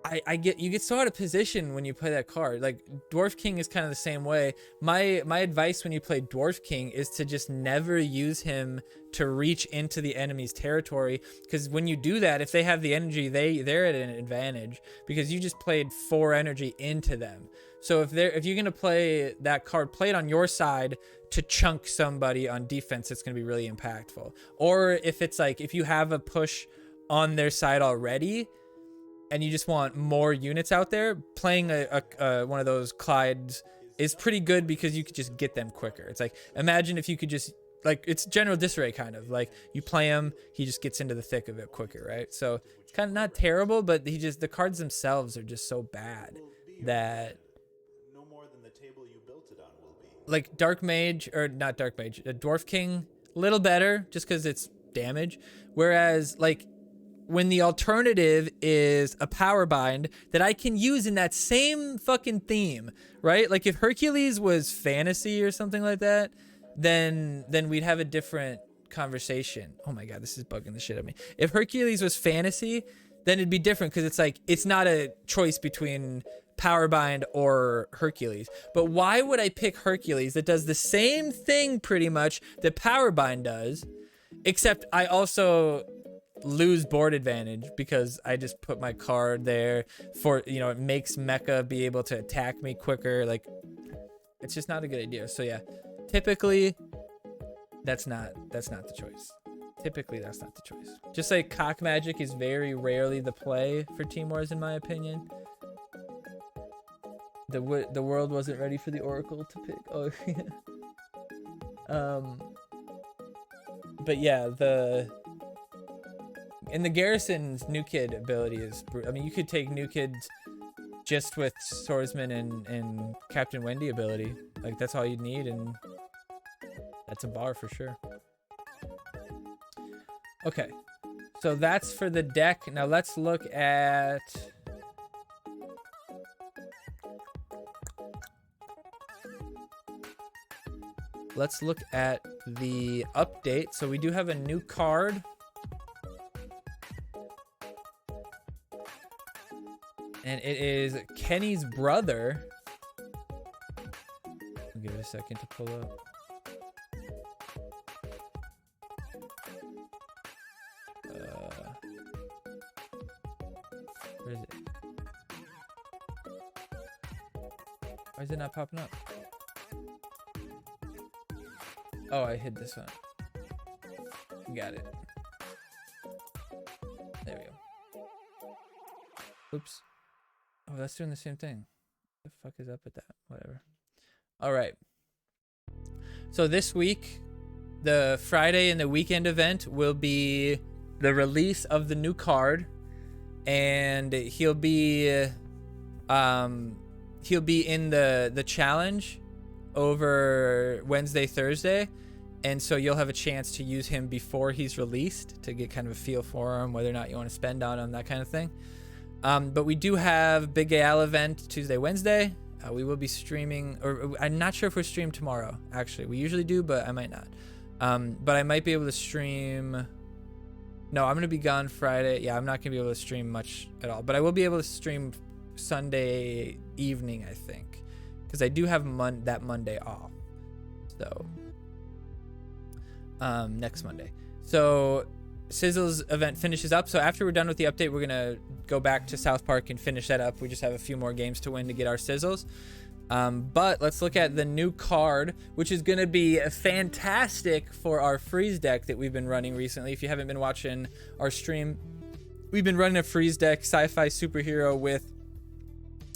you get so out of position when you play that card. Like Dwarf King is kind of the same way. My advice when you play Dwarf King is to just never use him to reach into the enemy's territory, because when you do that, if they have the energy, they're at an advantage because you just played 4 energy into them. So if you're gonna play that card, play it on your side to chunk somebody on defense. It's gonna be really impactful. Or if it's like if you have a push on their side already and you just want more units out there, playing one of those Clydes is pretty good because you could just get them quicker. It's like, imagine if you could just, like, it's General Disarray kind of, like, you play him, he just gets into the thick of it quicker, right? So it's kind of not terrible, but the cards themselves are just so bad that no more than the table you built it on will be. Like Dark Mage, or not Dark Mage, Dwarf King, a little better just because it's damage. Whereas, like, when the alternative is a power bind that I can use in that same fucking theme, right? Like if Hercules was fantasy or something like that, then we'd have a different conversation. Oh my God, this is bugging the shit out of me. If Hercules was fantasy, then it'd be different because it's like, it's not a choice between Powerbind or Hercules. But why would I pick Hercules? That does the same thing pretty much that Powerbind does, except I also lose board advantage because I just put my card there for, you know, it makes Mecha be able to attack me quicker. Like, it's just not a good idea. So yeah, typically that's not the choice. Typically that's not the choice. Just like Cock Magic is very rarely the play for Team Wars, in my opinion. The world wasn't ready for the Oracle to pick. Oh yeah. But yeah, the Garrison's New Kid ability is, I mean, you could take New Kids just with Swordsman and Captain Wendy ability. Like, that's all you need, and that's a bar for sure. Okay, so that's for the deck. Now let's look at the update. So we do have a new card. And it is Kenny's brother. I'll give it a second to pull up. Where is it? Why is it not popping up? Oh, I hid this one. Got it. There we go. Oops. Oh, that's doing the same thing. What the fuck is up with that? Whatever. All right. So this week, the Friday and the weekend event will be the release of the new card, and he'll be in the challenge over Wednesday, Thursday, and so you'll have a chance to use him before he's released to get kind of a feel for him, whether or not you want to spend on him, that kind of thing. But we do have Big Gale event Tuesday, Wednesday. We will be streaming, or I'm not sure if we're streaming tomorrow. Actually, we usually do, but I might not. But I might be able to stream. No, I'm gonna be gone Friday. Yeah, I'm not gonna be able to stream much at all. But I will be able to stream Sunday evening, I think, because I do have that Monday off. So next Monday. So Sizzle's event finishes up. So after we're done with the update, we're gonna go back to South Park and finish that up. We just have a few more games to win to get our Sizzles. But let's look at the new card, which is gonna be fantastic for our freeze deck that we've been running recently. If you haven't been watching our stream, we've been running a freeze deck, sci-fi superhero with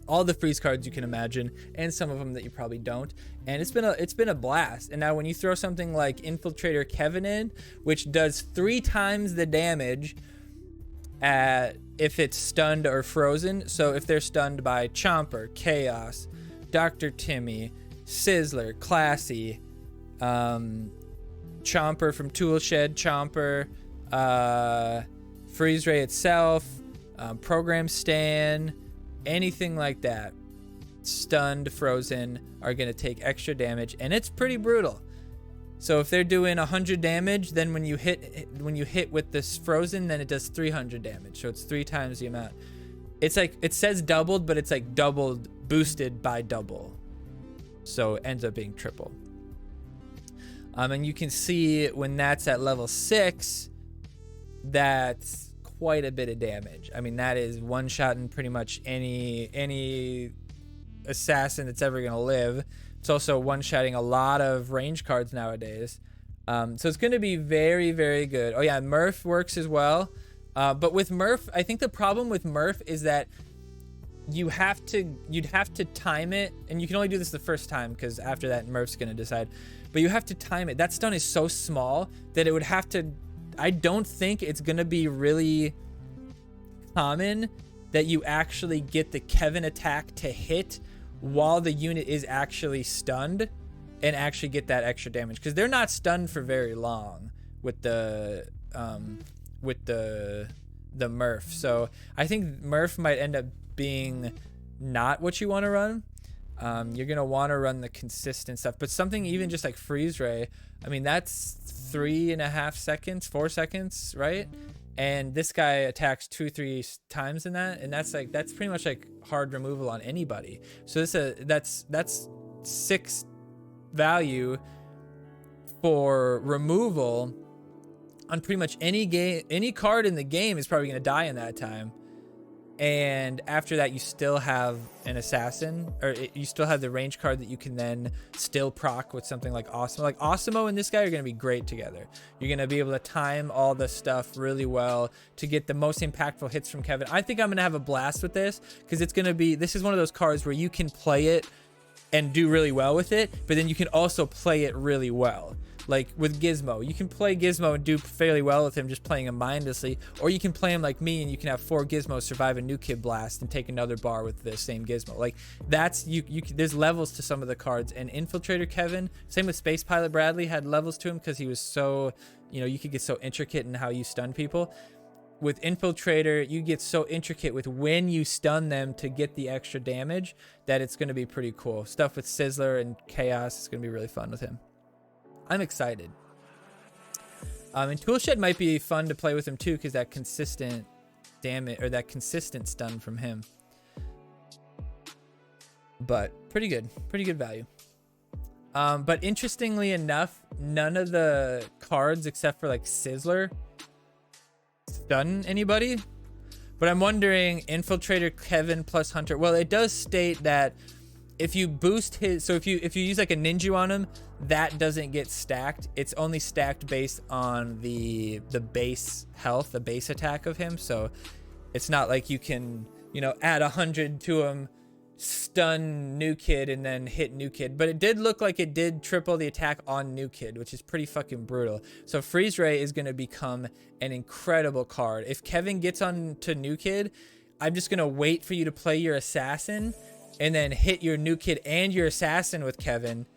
all the freeze cards you can imagine, and some of them that you probably don't. And it's been a blast. And now when you throw something like Infiltrator Kevin in, which does 3 times the damage if it's stunned or frozen. So if they're stunned by Chomper, Chaos, Dr. Timmy, Sizzler, Classy, Chomper from Toolshed, Chomper, Freeze Ray itself, Program Stan, anything like that, stunned, frozen, are going to take extra damage, and it's pretty brutal. So if they're doing 100 damage, then when you hit with this frozen, then it does 300 damage. So it's 3 times the amount. It's like, it says doubled, but it's like doubled boosted by double. So it ends up being triple. And you can see when that's at level 6, that's quite a bit of damage. I mean, that is one-shotting pretty much any assassin that's ever going to live. It's also one-shotting a lot of range cards nowadays. So it's going to be very, very good. Oh yeah, Murph works as well. But with Murph, I think the problem with Murph is that you'd have to time it, and you can only do this the first time because after that Murph's going to decide. But you have to time it. That stun is so small that it would have to, I don't think it's going to be really common that you actually get the Kevin attack to hit while the unit is actually stunned and actually get that extra damage, because they're not stunned for very long with the Murph. So I think Murph might end up being not what you want to run. You're gonna want to run the consistent stuff, but something even just like Freeze Ray, I mean, that's 3.5 seconds, 4 seconds, right? and this guy attacks 2-3 times in that, and that's pretty much like hard removal on anybody. So that's 6 value for removal on pretty much any card in the game is probably going to die in that time. And after that, you still have an assassin, or you still have the range card that you can then still proc with something like Osmo. Like Osmo and this guy are going to be great together. You're going to be able to time all the stuff really well to get the most impactful hits from Kevin. I think I'm going to have a blast with this, because this is one of those cards where you can play it and do really well with it, but then you can also play it really well. Like with Gizmo, you can play Gizmo and do fairly well with him just playing him mindlessly, or you can play him like me and you can have 4 Gizmos survive a new kid blast and take another bar with the same Gizmo. Like that's there's levels to some of the cards. And Infiltrator Kevin, same with Space Pilot Bradley, had levels to him because he was so, you could get so intricate in how you stun people. With Infiltrator, you get so intricate with when you stun them to get the extra damage that it's going to be pretty cool. Stuff with Sizzler and Chaos is going to be really fun with him. I'm excited. And Toolshed might be fun to play with him too, because that consistent damage, or that consistent stun from him. But pretty good value. But interestingly enough, none of the cards except for like Sizzler stun anybody. But I'm wondering, Infiltrator Kevin plus Hunter. Well, it does state that if you boost his, so if you use like a ninja on him, that doesn't get stacked. It's only stacked based on the base health, the base attack of him. So it's not like you can, add 100 to him, stun New Kid, and then hit New Kid. But it did look like it did triple the attack on New Kid, which is pretty fucking brutal. So Freeze Ray is going to become an incredible card. If Kevin gets on to New Kid, I'm just going to wait for you to play your assassin and then hit your New Kid and your assassin with Kevin.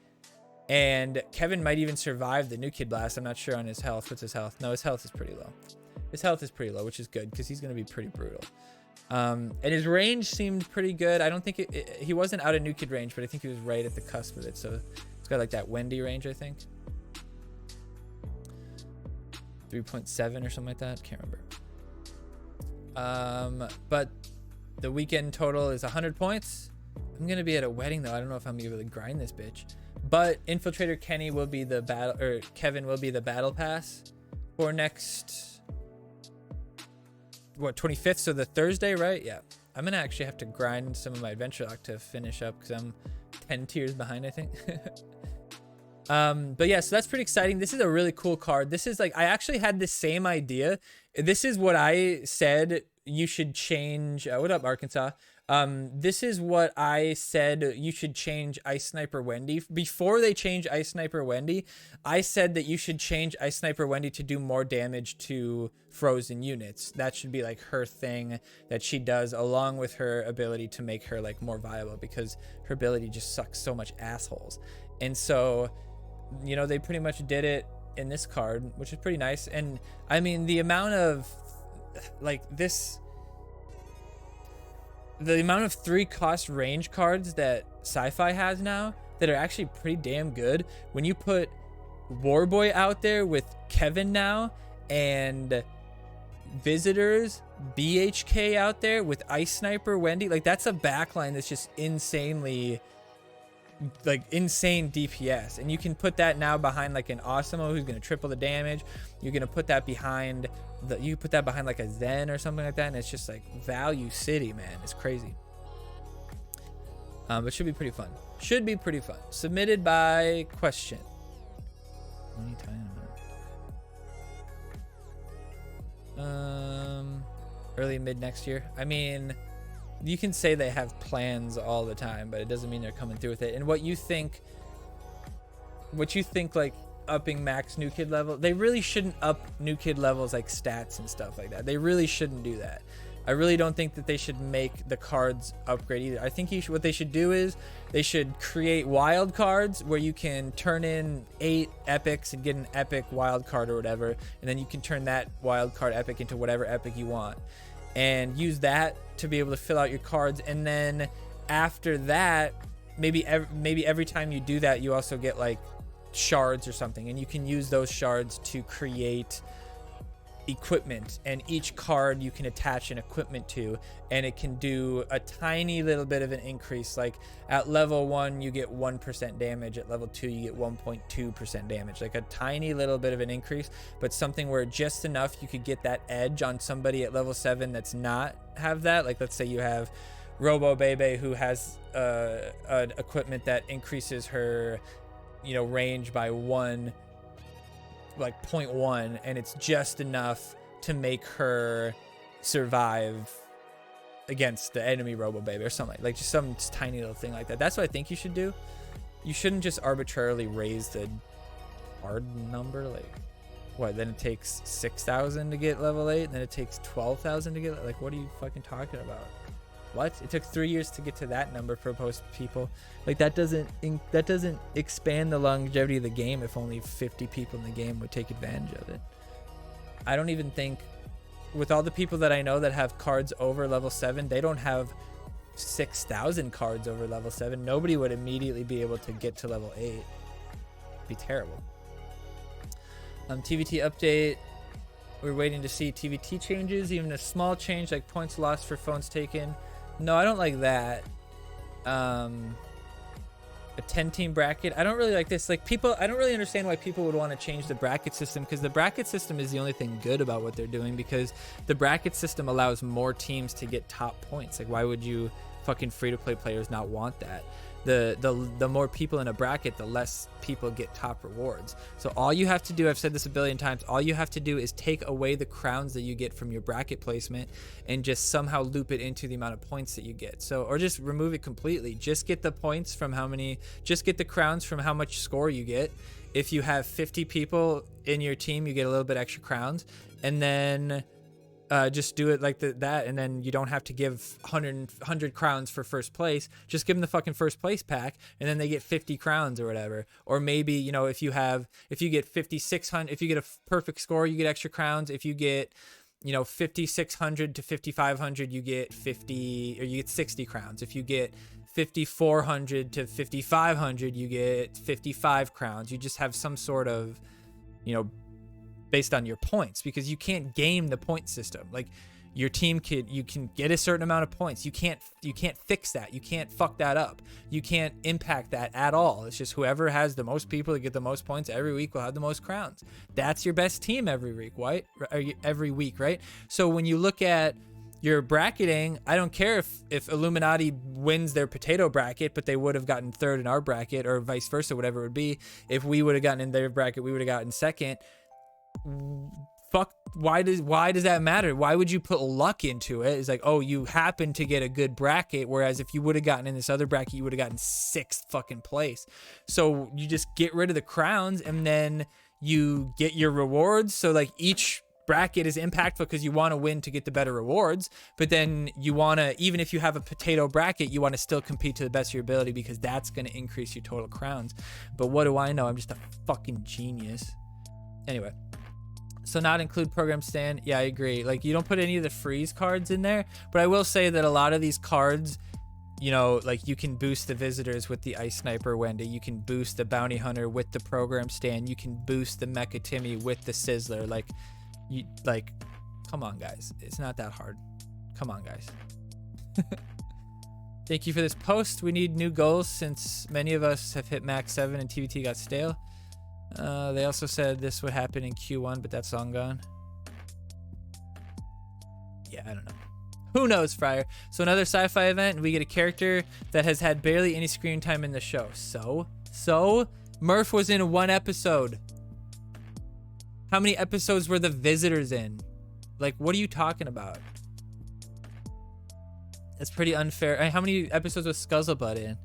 And Kevin might even survive the New Kid blast. I'm not sure on his health. What's his health? No, his health is pretty low. His health is pretty low, which is good because he's going to be pretty brutal. And his range seemed pretty good. I don't think he wasn't out of New Kid range, but I think he was right at the cusp of it. So it's got like that Wendy range, I think. 3.7 or something like that. Can't remember. But the weekend total is 100 points. I'm going to be at a wedding though. I don't know if I'm going to be able to grind this bitch. But Infiltrator Kenny will be the battle, or Kevin will be the battle pass for next, 25th? So the Thursday, right? Yeah. I'm gonna actually have to grind some of my adventure lock to finish up because I'm 10 tiers behind, I think. But yeah, so that's pretty exciting. This is a really cool card. This is like, I actually had the same idea. This is what I said you should change. What up, Arkansas? This is what I said you should change Ice Sniper Wendy. Before they change Ice Sniper Wendy, I said that you should change Ice Sniper Wendy to do more damage to frozen units. That should be like her thing that she does, along with her ability to make her like more viable, because her ability just sucks so much assholes. And so, they pretty much did it in this card, which is pretty nice. And I mean, the amount of like this, the amount of 3-cost range cards that Sci-Fi has now that are actually pretty damn good. When you put Warboy out there with Kevin now, and Visitors, BHK out there with Ice Sniper Wendy, like that's a backline that's just insanely, like insane DPS. And you can put that now behind like an Osmo who's going to triple the damage. You're going to put that behind you put that behind like a Zen or something like that, and it's just like value city, man. It's crazy. But should be pretty fun. Submitted by question. Early mid next year. I mean, you can say they have plans all the time, but it doesn't mean they're coming through with it. And what you think like upping max New Kid level, they really shouldn't up New Kid levels like stats and stuff like that. They really shouldn't do that. I really don't think that they should make the cards upgrade either. I think what they should do is they should create wild cards where you can turn in 8 epics and get an epic wild card or whatever, and then you can turn that wild card epic into whatever epic you want, and use that to be able to fill out your cards. And then after that, maybe every time you do that, you also get like shards or something, and you can use those shards to create equipment, and each card you can attach an equipment to, and it can do a tiny little bit of an increase. Like at level 1 you get 1% damage, at level 2 you get 1.2% damage, like a tiny little bit of an increase, but something where just enough you could get that edge on somebody at level 7 that's not have that. Like let's say you have Robo Bebe who has an equipment that increases her, you know, range by 0.1, and it's just enough to make her survive against the enemy Robo Baby or something like just some tiny little thing like that. That's what I think you should do. You shouldn't just arbitrarily raise the card number. Like what, then it takes 6,000 to get level 8, and then it takes 12,000 to get, like, what are you fucking talking about? What? It took 3 years to get to that number for most people. Like that doesn't expand the longevity of the game if only 50 people in the game would take advantage of it. I don't even think, with all the people that I know that have cards over level 7, they don't have 6,000 cards over level 7. Nobody would immediately be able to get to level 8. It'd be terrible. TVT update. We're waiting to see TVT changes, even a small change like points lost for phones taken. No, I don't like that. A 10-team bracket. I don't really like this. Like people, I don't really understand why people would want to change the bracket system, because the bracket system is the only thing good about what they're doing, because the bracket system allows more teams to get top points. Like why would you fucking free-to-play players not want that? The more people in a bracket, the less people get top rewards. So all you have to do, I've said this a billion times, all you have to do is take away the crowns that you get from your bracket placement and just somehow loop it into the amount of points that you get. So, or just remove it completely. Just get the points from how many, just get the crowns from how much score you get. If you have 50 people in your team, you get a little bit extra crowns, and then just do it like that, and then you don't have to give 100 crowns for first place. Just give them the fucking first place pack, and then they get 50 crowns or whatever. Or maybe, you know, if you get 5,600, if you get a perfect score, you get extra crowns. If you get, you know, 5,600 to 5,500, you get 50, or you get 60 crowns. If you get 5,400 to 5,500, you get 55 crowns. You just have some sort of, you know, based on your points, because you can't game the point system. Like your team you can get a certain amount of points. You can't fix that. You can't fuck that up. You can't impact that at all. It's just whoever has the most people to get the most points every week will have the most crowns. That's your best team every week, right? Every week, right? So when you look at your bracketing, I don't care if Illuminati wins their potato bracket, but they would have gotten third in our bracket, or vice versa, whatever it would be. If we would have gotten in their bracket, we would have gotten second. Fuck, why does that matter? Why would you put luck into it? It's like, oh, you happen to get a good bracket, whereas if you would have gotten in this other bracket, you would have gotten 6th fucking place. So you just get rid of the crowns, and then you get your rewards. So like each bracket is impactful because you want to win to get the better rewards, but then you want to, even if you have a potato bracket, you want to still compete to the best of your ability, because that's going to increase your total crowns. But what do I know? I'm just a fucking genius. Anyway. So not include program stand. Yeah, I agree. Like you don't put any of the freeze cards in there, but I will say that a lot of these cards, you know, like you can boost the visitors with the Ice Sniper Wendy. You can boost the Bounty Hunter with the program stand. You can boost the Mecha Timmy with the Sizzler. Like, come on, guys. It's not that hard. Come on, guys. Thank you for this post. We need new goals since many of us have hit max 7 and TVT got stale. They also said this would happen in Q1, but that's long gone. Yeah, I don't know. Who knows, Fryer? So another sci-fi event, and we get a character that has had barely any screen time in the show. So Murph was in 1 episode. How many episodes were the visitors in? Like, what are you talking about? That's pretty unfair. How many episodes was Scuzzlebutt in?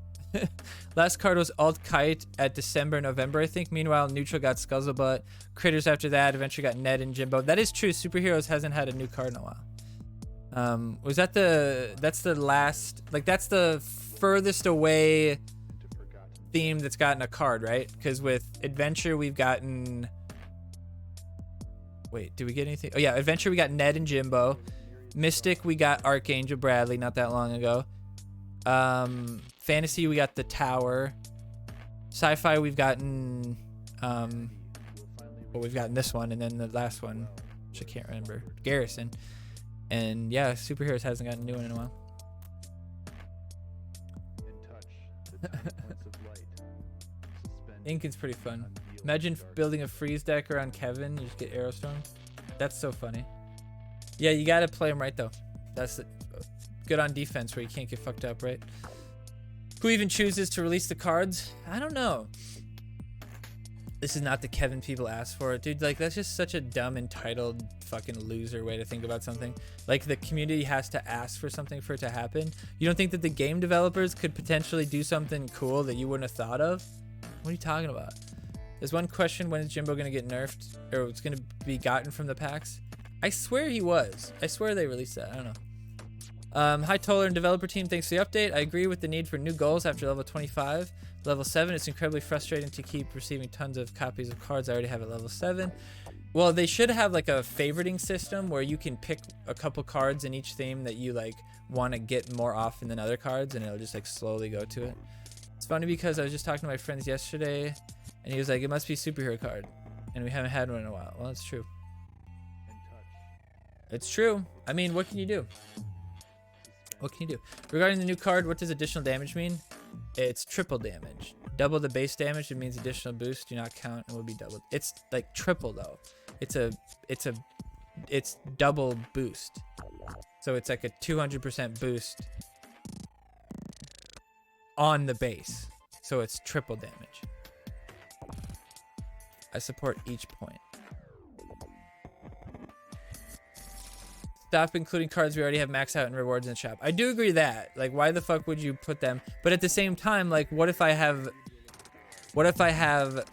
Last card was Alt Kite at December, November, I think. Meanwhile, Neutral got Scuzzlebutt. Critters after that eventually got Ned and Jimbo. That is true. Superheroes hasn't had a new card in a while. Was that that's the last, like that's the furthest away theme that's gotten a card, right? Because with Adventure we've gotten, wait, did we get anything? Oh yeah, Adventure we got Ned and Jimbo. Mystic we got Archangel Bradley not that long ago. Fantasy we got the Tower. Sci-fi we've gotten well, we've gotten this one, and then the last one which I can't remember, Garrison. And yeah, Superheroes hasn't gotten a new one in a while. Inkin's pretty fun. Imagine building a freeze deck around Kevin, you just get Aerostorm. That's so funny. Yeah, you gotta play him right though. That's good on defense where you can't get fucked up, right? Who even chooses to release the cards? I don't know. This is not the Kevin people asked for it, dude. Like, that's just such a dumb, entitled, fucking loser way to think about something. Like, the community has to ask for something for it to happen. You don't think that the game developers could potentially do something cool that you wouldn't have thought of? What are you talking about? There's one question: when is Jimbo gonna get nerfed, or it's gonna be gotten from the packs? I swear he was. I swear they released that. I don't know. Hi Toller and developer team, thanks for the update. I agree with the need for new goals after level 25. Level 7, it's incredibly frustrating to keep receiving tons of copies of cards I already have at level 7. Well, they should have like a favoriting system where you can pick a couple cards in each theme that you like want to get more often than other cards, and it'll just like slowly go to it. It's funny because I was just talking to my friends yesterday, and he was like, it must be a superhero card, and we haven't had one in a while. Well, it's true. It's true. I mean, what can you do? What can you do? Regarding the new card, what does additional damage mean? It's triple damage. Double the base damage. It means additional boost do not count and will be doubled. It's like triple though. It's double boost. So it's like a 200% boost on the base. So it's triple damage. I support each point. Stop including cards we already have maxed out in rewards in the shop. I do agree that. Like, why the fuck would you put them? But at the same time, like, what if I have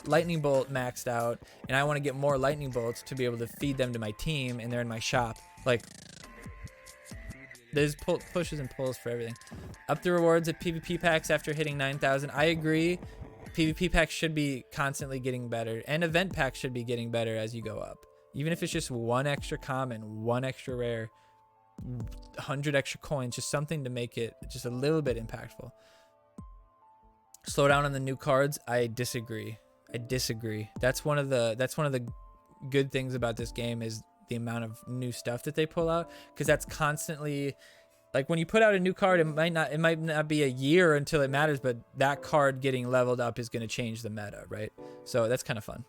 Lightning Bolt maxed out and I want to get more Lightning Bolts to be able to feed them to my team and they're in my shop? Like, there's pushes and pulls for everything. Up the rewards at PvP packs after hitting 9,000. I agree. PvP packs should be constantly getting better, and event packs should be getting better as you go up. Even if it's just one extra common, one extra rare, 100 extra coins, just something to make it just a little bit impactful. Slow down on the new cards. I disagree. That's one of the good things about this game is the amount of new stuff that they pull out, because that's constantly, like, when you put out a new card, it might not be a year until it matters, but that card getting leveled up is going to change the meta, right? So that's kind of fun.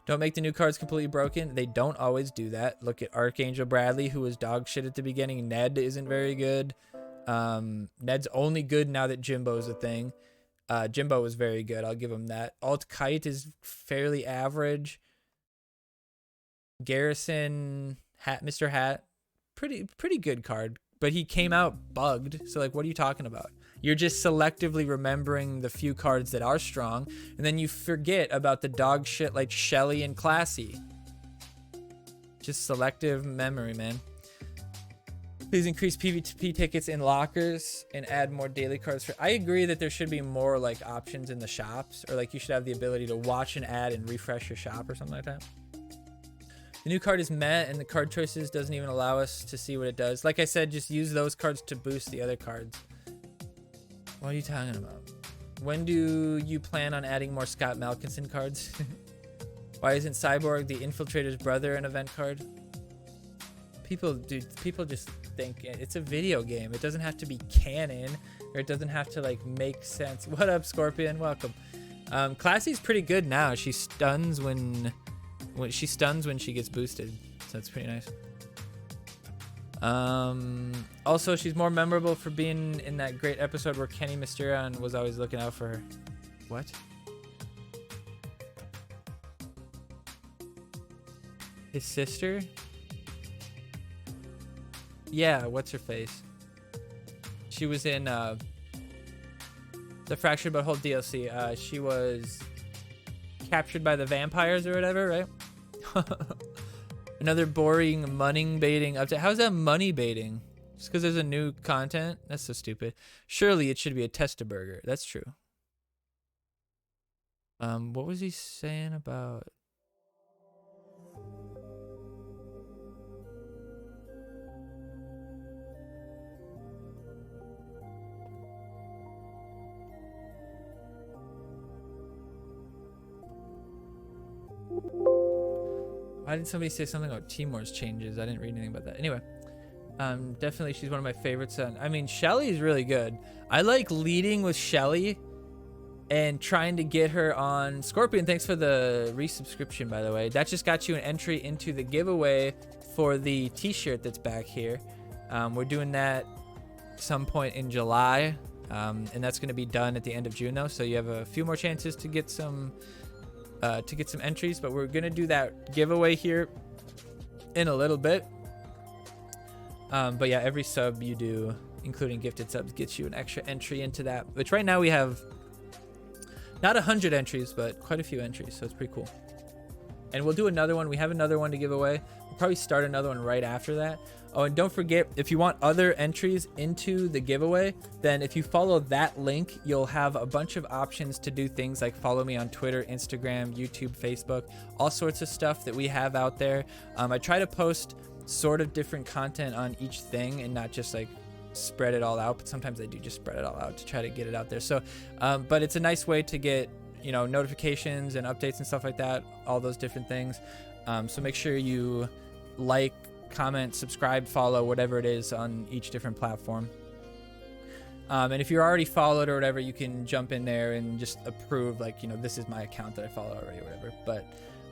Don't make the new cards completely broken. They don't always do that. Look at Archangel Bradley, who was dog shit at the beginning. Ned isn't very good. Ned's only good now that Jimbo's a thing. Jimbo was very good. I'll give him that. Alt Kite is fairly average. Garrison, Mr. Hat, pretty good card. But he came out bugged. So, like, what are you talking about? You're just selectively remembering the few cards that are strong, and then you forget about the dog shit like Shelly and Classy. Just selective memory, man. Please increase PvP tickets in lockers and add more daily cards. I agree that there should be more like options in the shops, or like you should have the ability to watch an ad and refresh your shop or something like that. The new card is meh, and the card choices doesn't even allow us to see what it does. Like I said, just use those cards to boost the other cards. What are you talking about? When do you plan on adding more Scott Malkinson cards? Why isn't Cyborg the Infiltrator's brother an event card? People just think it's a video game. It doesn't have to be canon, or it doesn't have to like make sense. What up, Scorpion? Welcome. Classy's pretty good now. She stuns when she gets boosted, so that's pretty nice. Also, she's more memorable for being in that great episode where Kenny Mysterion was always looking out for her. What? His sister? Yeah, what's her face? She was in the Fractured But Whole DLC. She was captured by the vampires or whatever, right? Another boring money baiting update. How's that money baiting? Just because there's a new content? That's so stupid. Surely it should be a testaburger. That's true. What was he saying about? Why did somebody say something about Timor's changes? I didn't read anything about that. Anyway, definitely she's one of my favorites. I mean, Shelly is really good. I like leading with Shelly and trying to get her on Scorpion. Thanks for the resubscription, by the way. That just got you an entry into the giveaway for the T-shirt that's back here. We're doing that some point in July, and that's going to be done at the end of June, though. So you have a few more chances to get some entries, but we're going to do that giveaway here in a little bit. But yeah, every sub you do, including gifted subs, gets you an extra entry into that, which right now we have not 100 entries, but quite a few entries, so it's pretty cool. And we'll do another one. We have another one to give away. We'll probably start another one right after that. Oh, and don't forget, if you want other entries into the giveaway, then if you follow that link, you'll have a bunch of options to do things like follow me on Twitter, Instagram, YouTube, Facebook, all sorts of stuff that we have out there. I try to post sort of different content on each thing and not just like spread it all out, but sometimes I do just spread it all out to try to get it out there. So, but it's a nice way to get, you know, notifications and updates and stuff like that, all those different things. So make sure you like, comment, subscribe, follow, whatever it is on each different platform. And if you're already followed or whatever, you can jump in there and just approve, like, you know, this is my account that I follow already or whatever. But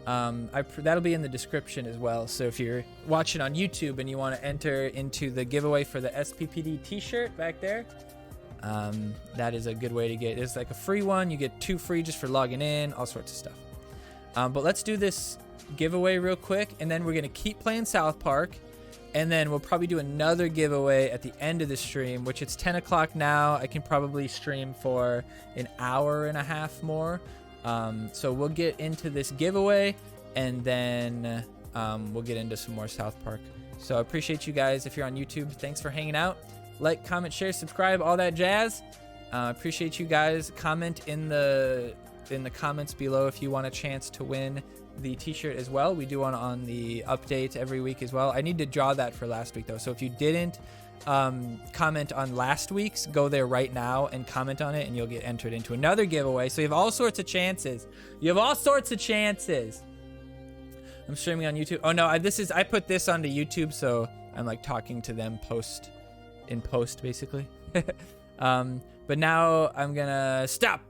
that'll be in the description as well. So if you're watching on YouTube and you want to enter into the giveaway for the SPPD T-shirt back there, that is a good way to get. It's like a free one. You get 2 free just for logging in, all sorts of stuff. But let's do this giveaway real quick, and then we're gonna keep playing South Park, and then we'll probably do another giveaway at the end of the stream, which it's 10 o'clock now. I can probably stream for an hour and a half more. So we'll get into this giveaway, and then we'll get into some more South Park. So I appreciate you guys. If you're on YouTube, thanks for hanging out. Like, comment, share, subscribe, all that jazz. Appreciate you guys. Comment in the comments below if you want a chance to win the T-shirt as well. We do one on the update every week as well. I need to draw that for last week though. So if you didn't comment on last week's, go there right now and comment on it, and you'll get entered into another giveaway. So you have all sorts of chances. I'm streaming on YouTube. Oh no, I put this onto YouTube, so I'm like talking to them in post basically. But now I'm gonna stop.